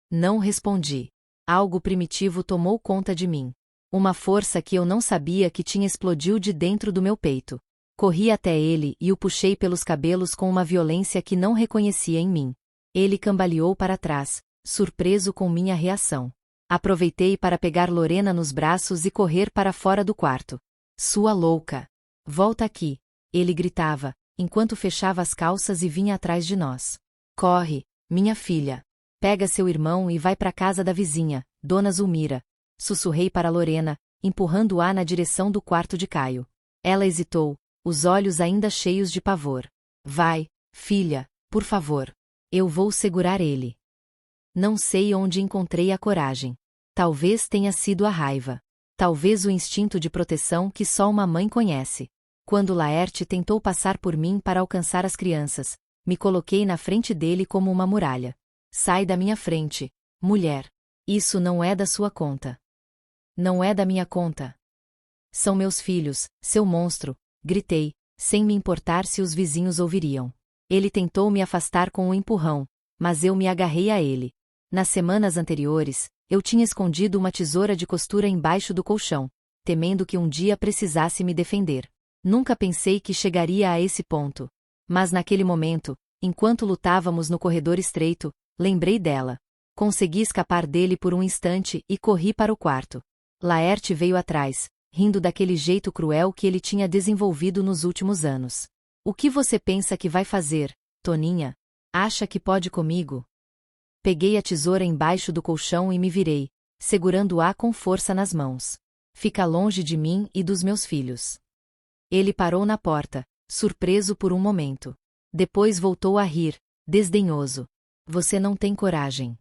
Não respondi. Algo primitivo tomou conta de mim. Uma força que eu não sabia que tinha explodiu de dentro do meu peito. Corri até ele e o puxei pelos cabelos com uma violência que não reconhecia em mim. Ele cambaleou para trás, surpreso com minha reação. Aproveitei para pegar Lorena nos braços e correr para fora do quarto. Sua louca! Volta aqui! Ele gritava, enquanto fechava as calças e vinha atrás de nós. Corre, minha filha! Pega seu irmão e vai para a casa da vizinha, Dona Zulmira. Sussurrei para Lorena, empurrando-a na direção do quarto de Caio. Ela hesitou, os olhos ainda cheios de pavor. Vai, filha, por favor. Eu vou segurar ele. Não sei onde encontrei a coragem. Talvez tenha sido a raiva. Talvez o instinto de proteção que só uma mãe conhece. Quando Laerte tentou passar por mim para alcançar as crianças, me coloquei na frente dele como uma muralha. Sai da minha frente, mulher. Isso não é da sua conta. Não é da minha conta. São meus filhos, seu monstro, gritei, sem me importar se os vizinhos ouviriam. Ele tentou me afastar com um empurrão, mas eu me agarrei a ele. Nas semanas anteriores, eu tinha escondido uma tesoura de costura embaixo do colchão, temendo que um dia precisasse me defender. Nunca pensei que chegaria a esse ponto. Mas naquele momento, enquanto lutávamos no corredor estreito, lembrei dela. Consegui escapar dele por um instante e corri para o quarto. Laerte veio atrás, rindo daquele jeito cruel que ele tinha desenvolvido nos últimos anos. O que você pensa que vai fazer, Toninha? Acha que pode comigo? Peguei a tesoura embaixo do colchão e me virei, segurando-a com força nas mãos. Fica longe de mim e dos meus filhos. Ele parou na porta, surpreso por um momento. Depois voltou a rir, desdenhoso. Você não tem coragem.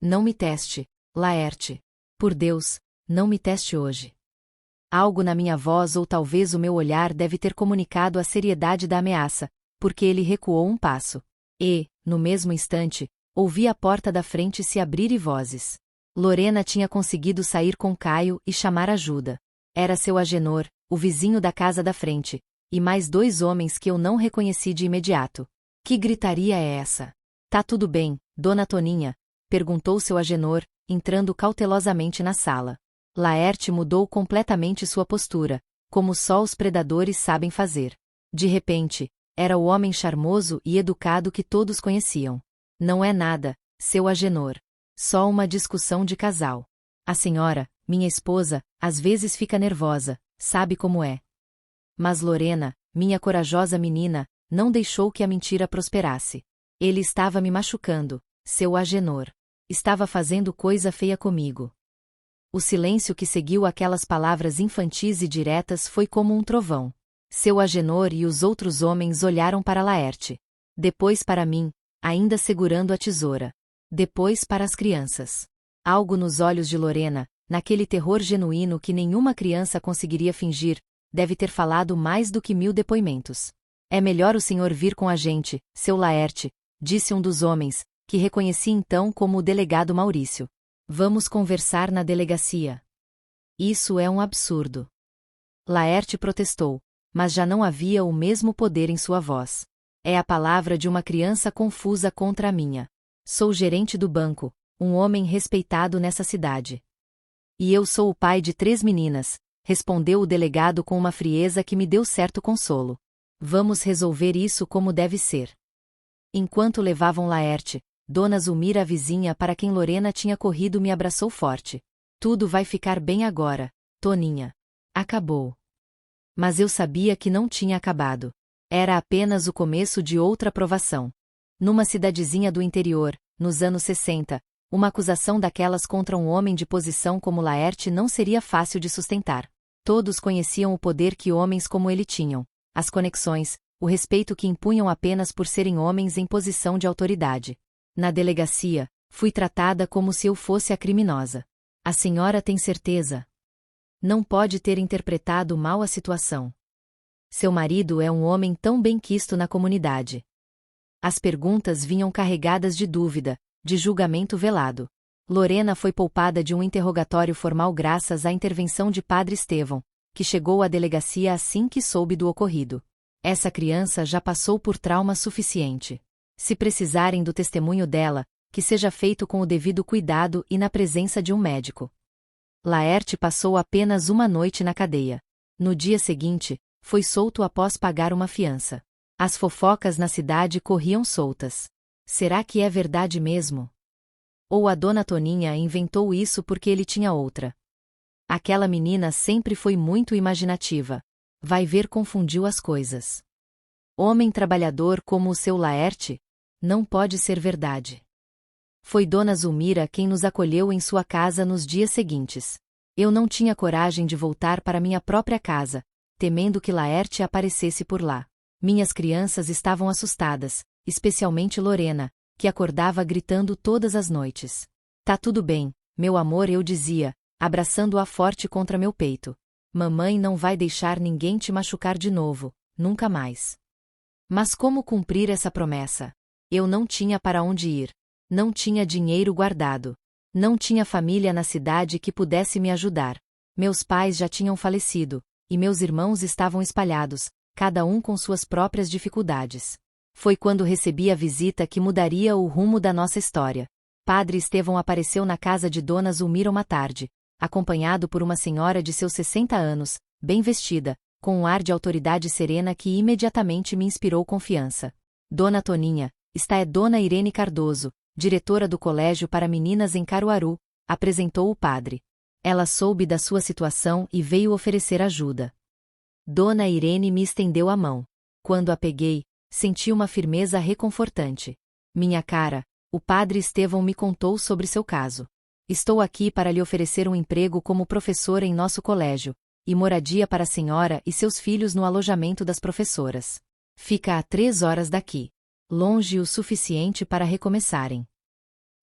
Não me teste, Laerte. Por Deus, não me teste hoje. Algo na minha voz ou talvez o meu olhar deve ter comunicado a seriedade da ameaça, porque ele recuou um passo. E, no mesmo instante, ouvi a porta da frente se abrir e vozes. Lorena tinha conseguido sair com Caio e chamar ajuda. Era seu Agenor, o vizinho da casa da frente, e mais 2 homens que eu não reconheci de imediato. Que gritaria é essa? Tá tudo bem, Dona Toninha? Perguntou seu Agenor, entrando cautelosamente na sala. Laerte mudou completamente sua postura, como só os predadores sabem fazer. De repente, era o homem charmoso e educado que todos conheciam. Não é nada, seu Agenor. Só uma discussão de casal. A senhora, minha esposa, às vezes fica nervosa, sabe como é. Mas Lorena, minha corajosa menina, não deixou que a mentira prosperasse. Ele estava me machucando, seu Agenor. Estava fazendo coisa feia comigo. O silêncio que seguiu aquelas palavras infantis e diretas foi como um trovão. Seu Agenor e os outros homens olharam para Laerte. Depois para mim, ainda segurando a tesoura. Depois para as crianças. Algo nos olhos de Lorena, naquele terror genuíno que nenhuma criança conseguiria fingir, deve ter falado mais do que 1000 depoimentos. É melhor o senhor vir com a gente, seu Laerte, disse um dos homens, que reconheci então como o delegado Maurício. Vamos conversar na delegacia. Isso é um absurdo. Laerte protestou, mas já não havia o mesmo poder em sua voz. É a palavra de uma criança confusa contra a minha. Sou gerente do banco, um homem respeitado nessa cidade. E eu sou o pai de 3 meninas, respondeu o delegado com uma frieza que me deu certo consolo. Vamos resolver isso como deve ser. Enquanto levavam Laerte, Dona Zulmira, a vizinha para quem Lorena tinha corrido, me abraçou forte. Tudo vai ficar bem agora, Toninha. Acabou. Mas eu sabia que não tinha acabado. Era apenas o começo de outra provação. Numa cidadezinha do interior, nos anos 60, uma acusação daquelas contra um homem de posição como Laerte não seria fácil de sustentar. Todos conheciam o poder que homens como ele tinham, as conexões, o respeito que impunham apenas por serem homens em posição de autoridade. Na delegacia, fui tratada como se eu fosse a criminosa. A senhora tem certeza? Não pode ter interpretado mal a situação. Seu marido é um homem tão bem-quisto na comunidade. As perguntas vinham carregadas de dúvida, de julgamento velado. Lorena foi poupada de um interrogatório formal graças à intervenção de Padre Estevão, que chegou à delegacia assim que soube do ocorrido. Essa criança já passou por trauma suficiente. Se precisarem do testemunho dela, que seja feito com o devido cuidado e na presença de um médico. Laerte passou apenas uma noite na cadeia. No dia seguinte, foi solto após pagar uma fiança. As fofocas na cidade corriam soltas. Será que é verdade mesmo? Ou a dona Toninha inventou isso porque ele tinha outra? Aquela menina sempre foi muito imaginativa. Vai ver, confundiu as coisas. Homem trabalhador como o seu Laerte? Não pode ser verdade. Foi Dona Zulmira quem nos acolheu em sua casa nos dias seguintes. Eu não tinha coragem de voltar para minha própria casa, temendo que Laerte aparecesse por lá. Minhas crianças estavam assustadas, especialmente Lorena, que acordava gritando todas as noites. Tá tudo bem, meu amor, eu dizia, abraçando-a forte contra meu peito. Mamãe não vai deixar ninguém te machucar de novo, nunca mais. Mas como cumprir essa promessa? Eu não tinha para onde ir. Não tinha dinheiro guardado. Não tinha família na cidade que pudesse me ajudar. Meus pais já tinham falecido, e meus irmãos estavam espalhados, cada um com suas próprias dificuldades. Foi quando recebi a visita que mudaria o rumo da nossa história. Padre Estevão apareceu na casa de Dona Zulmira uma tarde, acompanhado por uma senhora de seus 60 anos, bem vestida, com um ar de autoridade serena que imediatamente me inspirou confiança. Dona Toninha, esta é Dona Irene Cardoso, diretora do Colégio para Meninas em Caruaru, apresentou o padre. Ela soube da sua situação e veio oferecer ajuda. Dona Irene me estendeu a mão. Quando a peguei, senti uma firmeza reconfortante. Minha cara, o Padre Estevão me contou sobre seu caso. Estou aqui para lhe oferecer um emprego como professora em nosso colégio, e moradia para a senhora e seus filhos no alojamento das professoras. Fica a 3 horas daqui. Longe o suficiente para recomeçarem.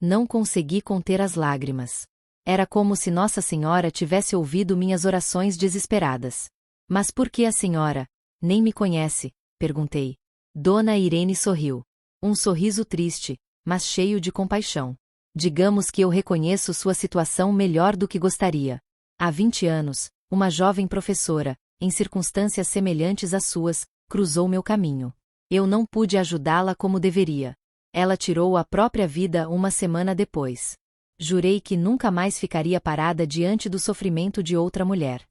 Não consegui conter as lágrimas. Era como se Nossa Senhora tivesse ouvido minhas orações desesperadas. Mas por que a senhora? Nem me conhece, perguntei. Dona Irene sorriu. Um sorriso triste, mas cheio de compaixão. Digamos que eu reconheço sua situação melhor do que gostaria. Há 20 anos, uma jovem professora, em circunstâncias semelhantes às suas, cruzou meu caminho. Eu não pude ajudá-la como deveria. Ela tirou a própria vida uma semana depois. Jurei que nunca mais ficaria parada diante do sofrimento de outra mulher.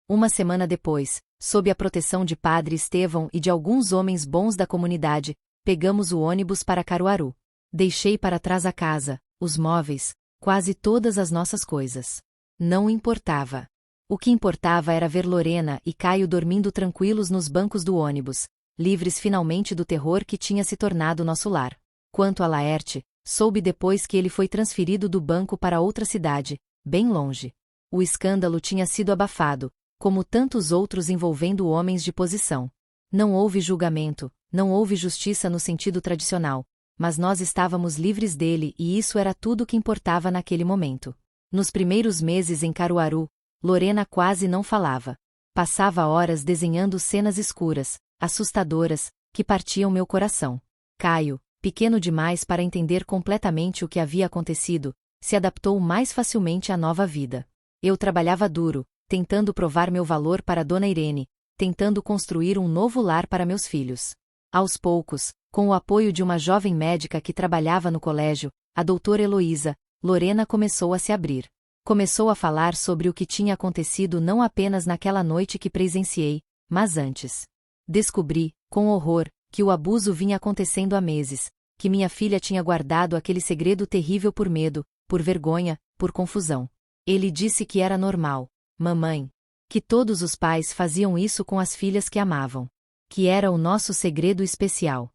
Uma semana depois, sob a proteção de Padre Estevão e de alguns homens bons da comunidade, pegamos o ônibus para Caruaru. Deixei para trás a casa, os móveis, quase todas as nossas coisas. Não importava. O que importava era ver Lorena e Caio dormindo tranquilos nos bancos do ônibus, livres finalmente do terror que tinha se tornado nosso lar. Quanto a Laerte, soube depois que ele foi transferido do banco para outra cidade, bem longe. O escândalo tinha sido abafado, como tantos outros envolvendo homens de posição. Não houve julgamento, não houve justiça no sentido tradicional, mas nós estávamos livres dele e isso era tudo que importava naquele momento. Nos primeiros meses em Caruaru, Lorena quase não falava. Passava horas desenhando cenas escuras, assustadoras, que partiam meu coração. Caio, pequeno demais para entender completamente o que havia acontecido, se adaptou mais facilmente à nova vida. Eu trabalhava duro, tentando provar meu valor para Dona Irene, tentando construir um novo lar para meus filhos. Aos poucos, com o apoio de uma jovem médica que trabalhava no colégio, a doutora Heloísa, Lorena começou a se abrir. Começou a falar sobre o que tinha acontecido não apenas naquela noite que presenciei, mas antes. Descobri, com horror, que o abuso vinha acontecendo há meses, que minha filha tinha guardado aquele segredo terrível por medo, por vergonha, por confusão. Ele disse que era normal, mamãe, que todos os pais faziam isso com as filhas que amavam, que era o nosso segredo especial.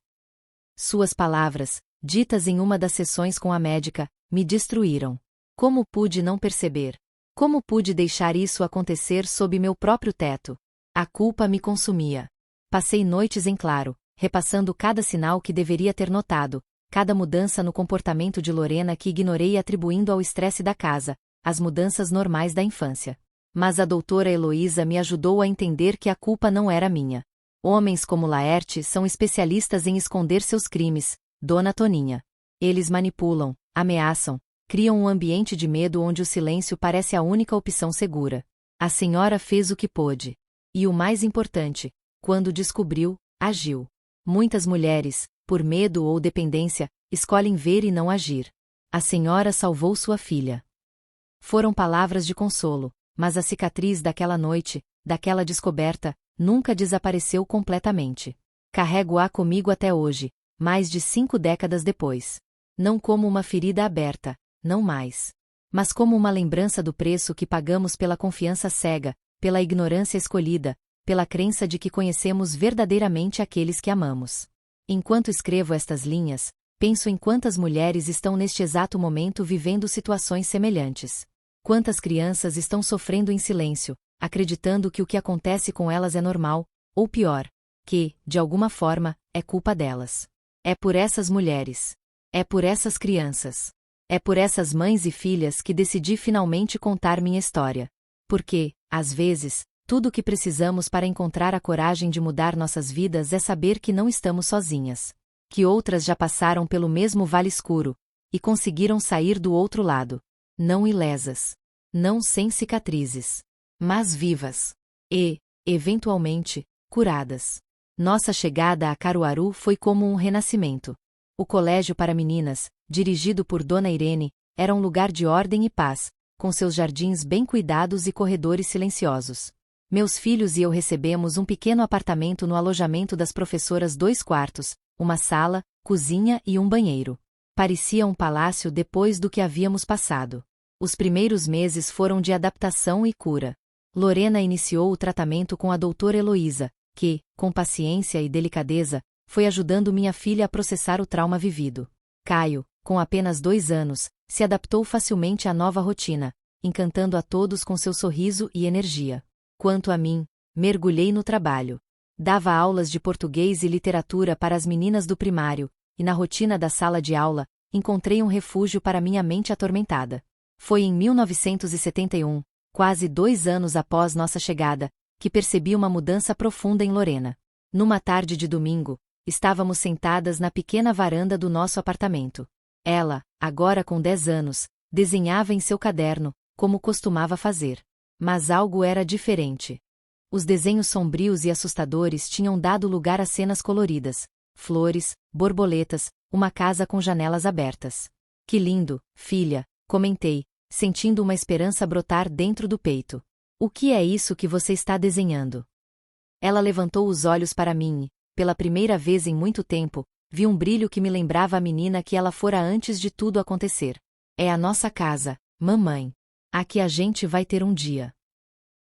Suas palavras, ditas em uma das sessões com a médica, me destruíram. Como pude não perceber? Como pude deixar isso acontecer sob meu próprio teto? A culpa me consumia. Passei noites em claro, repassando cada sinal que deveria ter notado, cada mudança no comportamento de Lorena que ignorei atribuindo ao estresse da casa, as mudanças normais da infância. Mas a doutora Heloísa me ajudou a entender que a culpa não era minha. Homens como Laerte são especialistas em esconder seus crimes, Dona Toninha. Eles manipulam, ameaçam, criam um ambiente de medo onde o silêncio parece a única opção segura. A senhora fez o que pôde. E o mais importante, quando descobriu, agiu. Muitas mulheres, por medo ou dependência, escolhem ver e não agir. A senhora salvou sua filha. Foram palavras de consolo, mas a cicatriz daquela noite, daquela descoberta, nunca desapareceu completamente. Carrego-a comigo até hoje, mais de 5 décadas depois. Não como uma ferida aberta, não mais. Mas como uma lembrança do preço que pagamos pela confiança cega, pela ignorância escolhida, pela crença de que conhecemos verdadeiramente aqueles que amamos. Enquanto escrevo estas linhas, penso em quantas mulheres estão neste exato momento vivendo situações semelhantes. Quantas crianças estão sofrendo em silêncio, acreditando que o que acontece com elas é normal, ou pior, que, de alguma forma, é culpa delas. É por essas mulheres. É por essas crianças. É por essas mães e filhas que decidi finalmente contar minha história. Porque, às vezes, tudo o que precisamos para encontrar a coragem de mudar nossas vidas é saber que não estamos sozinhas. Que outras já passaram pelo mesmo vale escuro, e conseguiram sair do outro lado. Não ilesas. Não sem cicatrizes. Mas vivas. E, eventualmente, curadas. Nossa chegada a Caruaru foi como um renascimento. O colégio para meninas, dirigido por Dona Irene, era um lugar de ordem e paz, com seus jardins bem cuidados e corredores silenciosos. Meus filhos e eu recebemos um pequeno apartamento no alojamento das professoras 2 quartos, uma sala, cozinha e um banheiro. Parecia um palácio depois do que havíamos passado. Os primeiros meses foram de adaptação e cura. Lorena iniciou o tratamento com a doutora Heloísa, que, com paciência e delicadeza, foi ajudando minha filha a processar o trauma vivido. Caio, com apenas 2 anos, se adaptou facilmente à nova rotina, encantando a todos com seu sorriso e energia. Quanto a mim, mergulhei no trabalho. Dava aulas de português e literatura para as meninas do primário, e na rotina da sala de aula, encontrei um refúgio para minha mente atormentada. Foi em 1971, quase 2 anos após nossa chegada, que percebi uma mudança profunda em Lorena. Numa tarde de domingo, estávamos sentadas na pequena varanda do nosso apartamento. Ela, agora com 10 anos, desenhava em seu caderno, como costumava fazer. Mas algo era diferente. Os desenhos sombrios e assustadores tinham dado lugar a cenas coloridas, flores, borboletas, uma casa com janelas abertas. Que lindo, filha, comentei, sentindo uma esperança brotar dentro do peito. O que é isso que você está desenhando? Ela levantou os olhos para mim e, pela primeira vez em muito tempo, vi um brilho que me lembrava a menina que ela fora antes de tudo acontecer. É a nossa casa, mamãe. A que a gente vai ter um dia.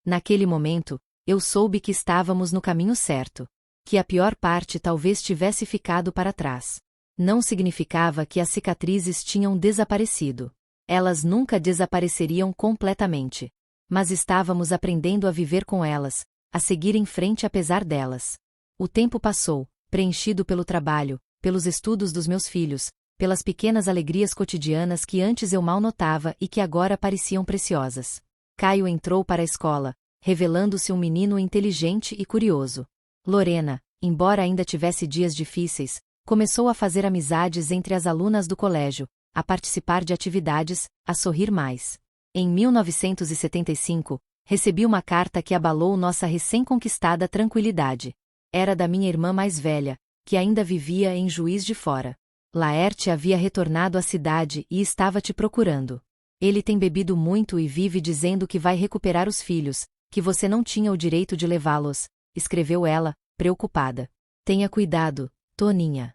Naquele momento, eu soube que estávamos no caminho certo. Que a pior parte talvez tivesse ficado para trás. Não significava que as cicatrizes tinham desaparecido. Elas nunca desapareceriam completamente. Mas estávamos aprendendo a viver com elas, a seguir em frente apesar delas. O tempo passou, preenchido pelo trabalho, pelos estudos dos meus filhos, pelas pequenas alegrias cotidianas que antes eu mal notava e que agora pareciam preciosas. Caio entrou para a escola, revelando-se um menino inteligente e curioso. Lorena, embora ainda tivesse dias difíceis, começou a fazer amizades entre as alunas do colégio, a participar de atividades, a sorrir mais. Em 1975, recebi uma carta que abalou nossa recém-conquistada tranquilidade. Era da minha irmã mais velha, que ainda vivia em Juiz de Fora. Laerte havia retornado à cidade e estava te procurando. Ele tem bebido muito e vive dizendo que vai recuperar os filhos, que você não tinha o direito de levá-los, escreveu ela, preocupada. Tenha cuidado, Toninha.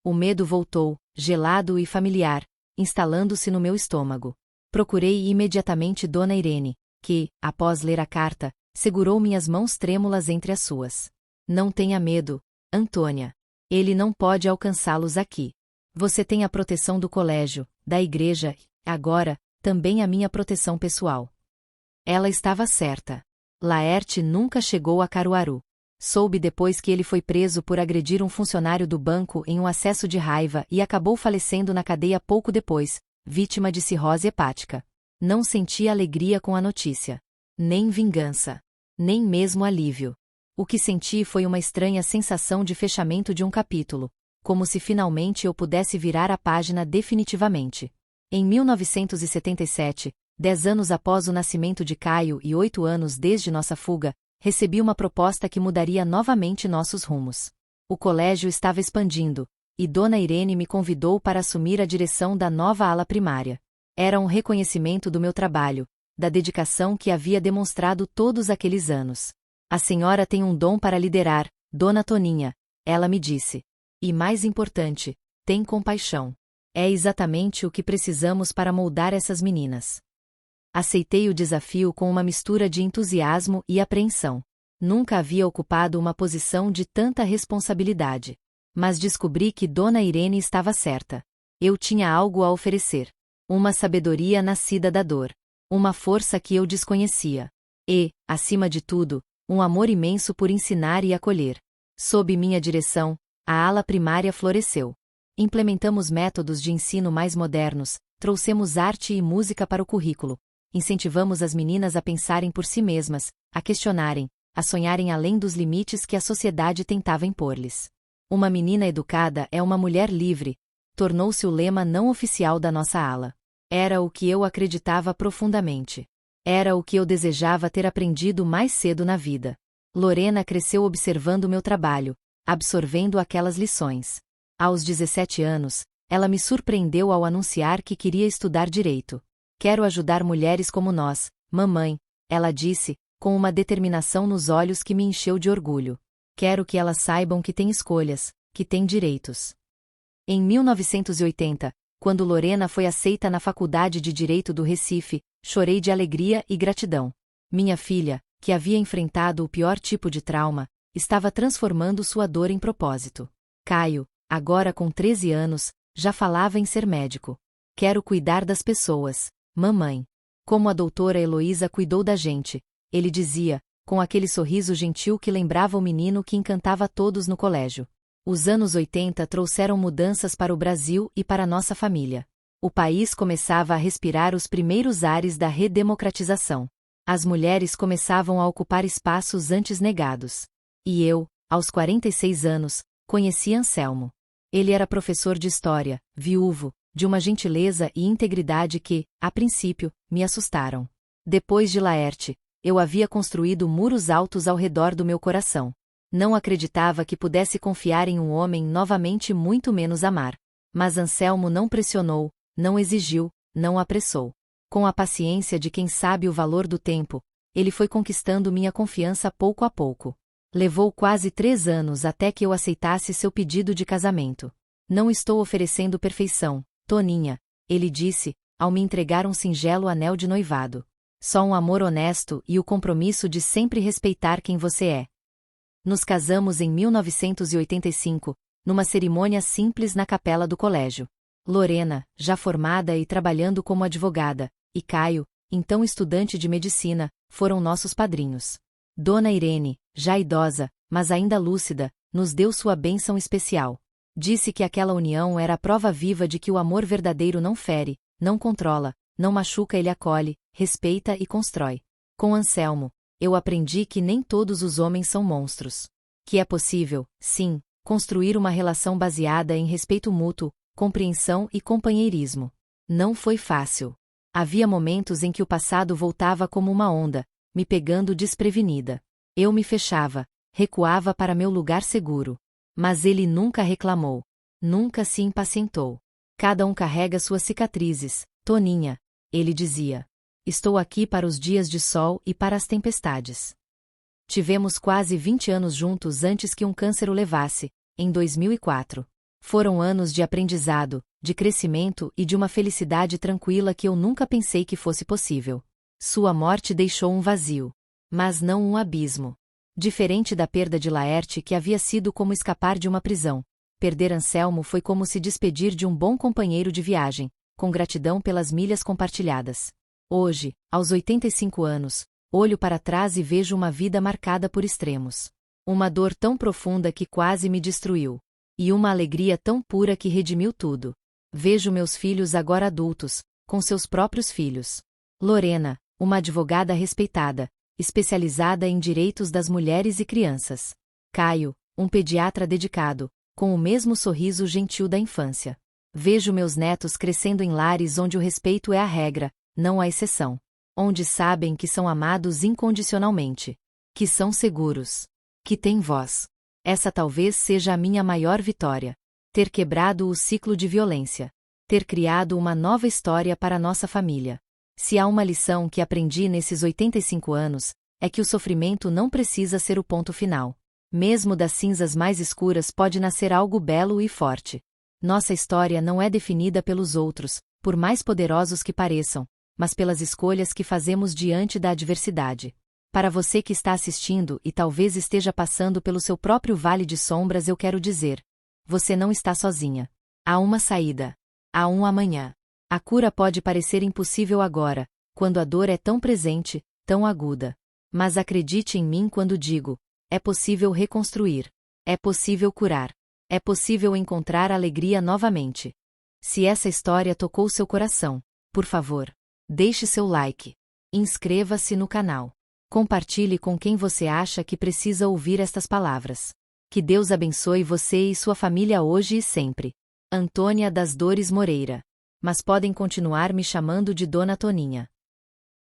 O medo voltou, gelado e familiar, instalando-se no meu estômago. Procurei imediatamente Dona Irene, que, após ler a carta, segurou minhas mãos trêmulas entre as suas. Não tenha medo, Antônia. Ele não pode alcançá-los aqui. Você tem a proteção do colégio, da igreja e, agora, também a minha proteção pessoal. Ela estava certa. Laerte nunca chegou a Caruaru. Soube depois que ele foi preso por agredir um funcionário do banco em um acesso de raiva e acabou falecendo na cadeia pouco depois, vítima de cirrose hepática. Não senti alegria com a notícia. Nem vingança. Nem mesmo alívio. O que senti foi uma estranha sensação de fechamento de um capítulo, como se finalmente eu pudesse virar a página definitivamente. Em 1977, 10 anos após o nascimento de Caio e 8 anos desde nossa fuga, recebi uma proposta que mudaria novamente nossos rumos. O colégio estava expandindo, e Dona Irene me convidou para assumir a direção da nova ala primária. Era um reconhecimento do meu trabalho, da dedicação que havia demonstrado todos aqueles anos. A senhora tem um dom para liderar, Dona Toninha, ela me disse. E mais importante, tem compaixão. É exatamente o que precisamos para moldar essas meninas. Aceitei o desafio com uma mistura de entusiasmo e apreensão. Nunca havia ocupado uma posição de tanta responsabilidade. Mas descobri que Dona Irene estava certa. Eu tinha algo a oferecer. Uma sabedoria nascida da dor. Uma força que eu desconhecia. E, acima de tudo, um amor imenso por ensinar e acolher. Sob minha direção, a ala primária floresceu. Implementamos métodos de ensino mais modernos, trouxemos arte e música para o currículo. Incentivamos as meninas a pensarem por si mesmas, a questionarem, a sonharem além dos limites que a sociedade tentava impor-lhes. Uma menina educada é uma mulher livre, tornou-se o lema não oficial da nossa ala. Era o que eu acreditava profundamente. Era o que eu desejava ter aprendido mais cedo na vida. Lorena cresceu observando meu trabalho, absorvendo aquelas lições. Aos 17 anos, ela me surpreendeu ao anunciar que queria estudar direito. Quero ajudar mulheres como nós, mamãe, ela disse, com uma determinação nos olhos que me encheu de orgulho. Quero que elas saibam que têm escolhas, que têm direitos. Em 1980, quando Lorena foi aceita na Faculdade de Direito do Recife, chorei de alegria e gratidão. Minha filha, que havia enfrentado o pior tipo de trauma, estava transformando sua dor em propósito. Caio, agora com 13 anos, já falava em ser médico. Quero cuidar das pessoas, mamãe. Como a doutora Heloísa cuidou da gente, ele dizia, com aquele sorriso gentil que lembrava o menino que encantava todos no colégio. Os anos 80 trouxeram mudanças para o Brasil e para nossa família. O país começava a respirar os primeiros ares da redemocratização. As mulheres começavam a ocupar espaços antes negados. E eu, aos 46 anos, conheci Anselmo. Ele era professor de história, viúvo, de uma gentileza e integridade que, a princípio, me assustaram. Depois de Laerte, eu havia construído muros altos ao redor do meu coração. Não acreditava que pudesse confiar em um homem novamente, muito menos amar. Mas Anselmo não pressionou, não exigiu, não apressou. Com a paciência de quem sabe o valor do tempo, ele foi conquistando minha confiança pouco a pouco. Levou quase 3 anos até que eu aceitasse seu pedido de casamento. Não estou oferecendo perfeição, Toninha, ele disse, ao me entregar um singelo anel de noivado. Só um amor honesto e o compromisso de sempre respeitar quem você é. Nos casamos em 1985, numa cerimônia simples na capela do colégio. Lorena, já formada e trabalhando como advogada, e Caio, então estudante de medicina, foram nossos padrinhos. Dona Irene, já idosa, mas ainda lúcida, nos deu sua bênção especial. Disse que aquela união era a prova viva de que o amor verdadeiro não fere, não controla, não machuca, ele acolhe, respeita e constrói. Com Anselmo, eu aprendi que nem todos os homens são monstros. Que é possível, sim, construir uma relação baseada em respeito mútuo, compreensão e companheirismo. Não foi fácil. Havia momentos em que o passado voltava como uma onda, me pegando desprevenida. Eu me fechava, recuava para meu lugar seguro. Mas ele nunca reclamou. Nunca se impacientou. Cada um carrega suas cicatrizes, Toninha, ele dizia. Estou aqui para os dias de sol e para as tempestades. Tivemos quase 20 anos juntos antes que um câncer o levasse, em 2004. Foram anos de aprendizado, de crescimento e de uma felicidade tranquila que eu nunca pensei que fosse possível. Sua morte deixou um vazio. Mas não um abismo. Diferente da perda de Laerte, que havia sido como escapar de uma prisão, perder Anselmo foi como se despedir de um bom companheiro de viagem, com gratidão pelas milhas compartilhadas. Hoje, aos 85 anos, olho para trás e vejo uma vida marcada por extremos. Uma dor tão profunda que quase me destruiu. E uma alegria tão pura que redimiu tudo. Vejo meus filhos agora adultos, com seus próprios filhos. Lorena, uma advogada respeitada, especializada em direitos das mulheres e crianças. Caio, um pediatra dedicado, com o mesmo sorriso gentil da infância. Vejo meus netos crescendo em lares onde o respeito é a regra, não a exceção. Onde sabem que são amados incondicionalmente. Que são seguros. Que têm voz. Essa talvez seja a minha maior vitória. Ter quebrado o ciclo de violência. Ter criado uma nova história para nossa família. Se há uma lição que aprendi nesses 85 anos, é que o sofrimento não precisa ser o ponto final. Mesmo das cinzas mais escuras pode nascer algo belo e forte. Nossa história não é definida pelos outros, por mais poderosos que pareçam, mas pelas escolhas que fazemos diante da adversidade. Para você que está assistindo e talvez esteja passando pelo seu próprio vale de sombras, eu quero dizer: você não está sozinha. Há uma saída. Há um amanhã. A cura pode parecer impossível agora, quando a dor é tão presente, tão aguda. Mas acredite em mim quando digo: é possível reconstruir. É possível curar. É possível encontrar alegria novamente. Se essa história tocou seu coração, por favor, deixe seu like. Inscreva-se no canal. Compartilhe com quem você acha que precisa ouvir estas palavras. Que Deus abençoe você e sua família hoje e sempre. Antônia das Dores Moreira. Mas podem continuar me chamando de Dona Toninha.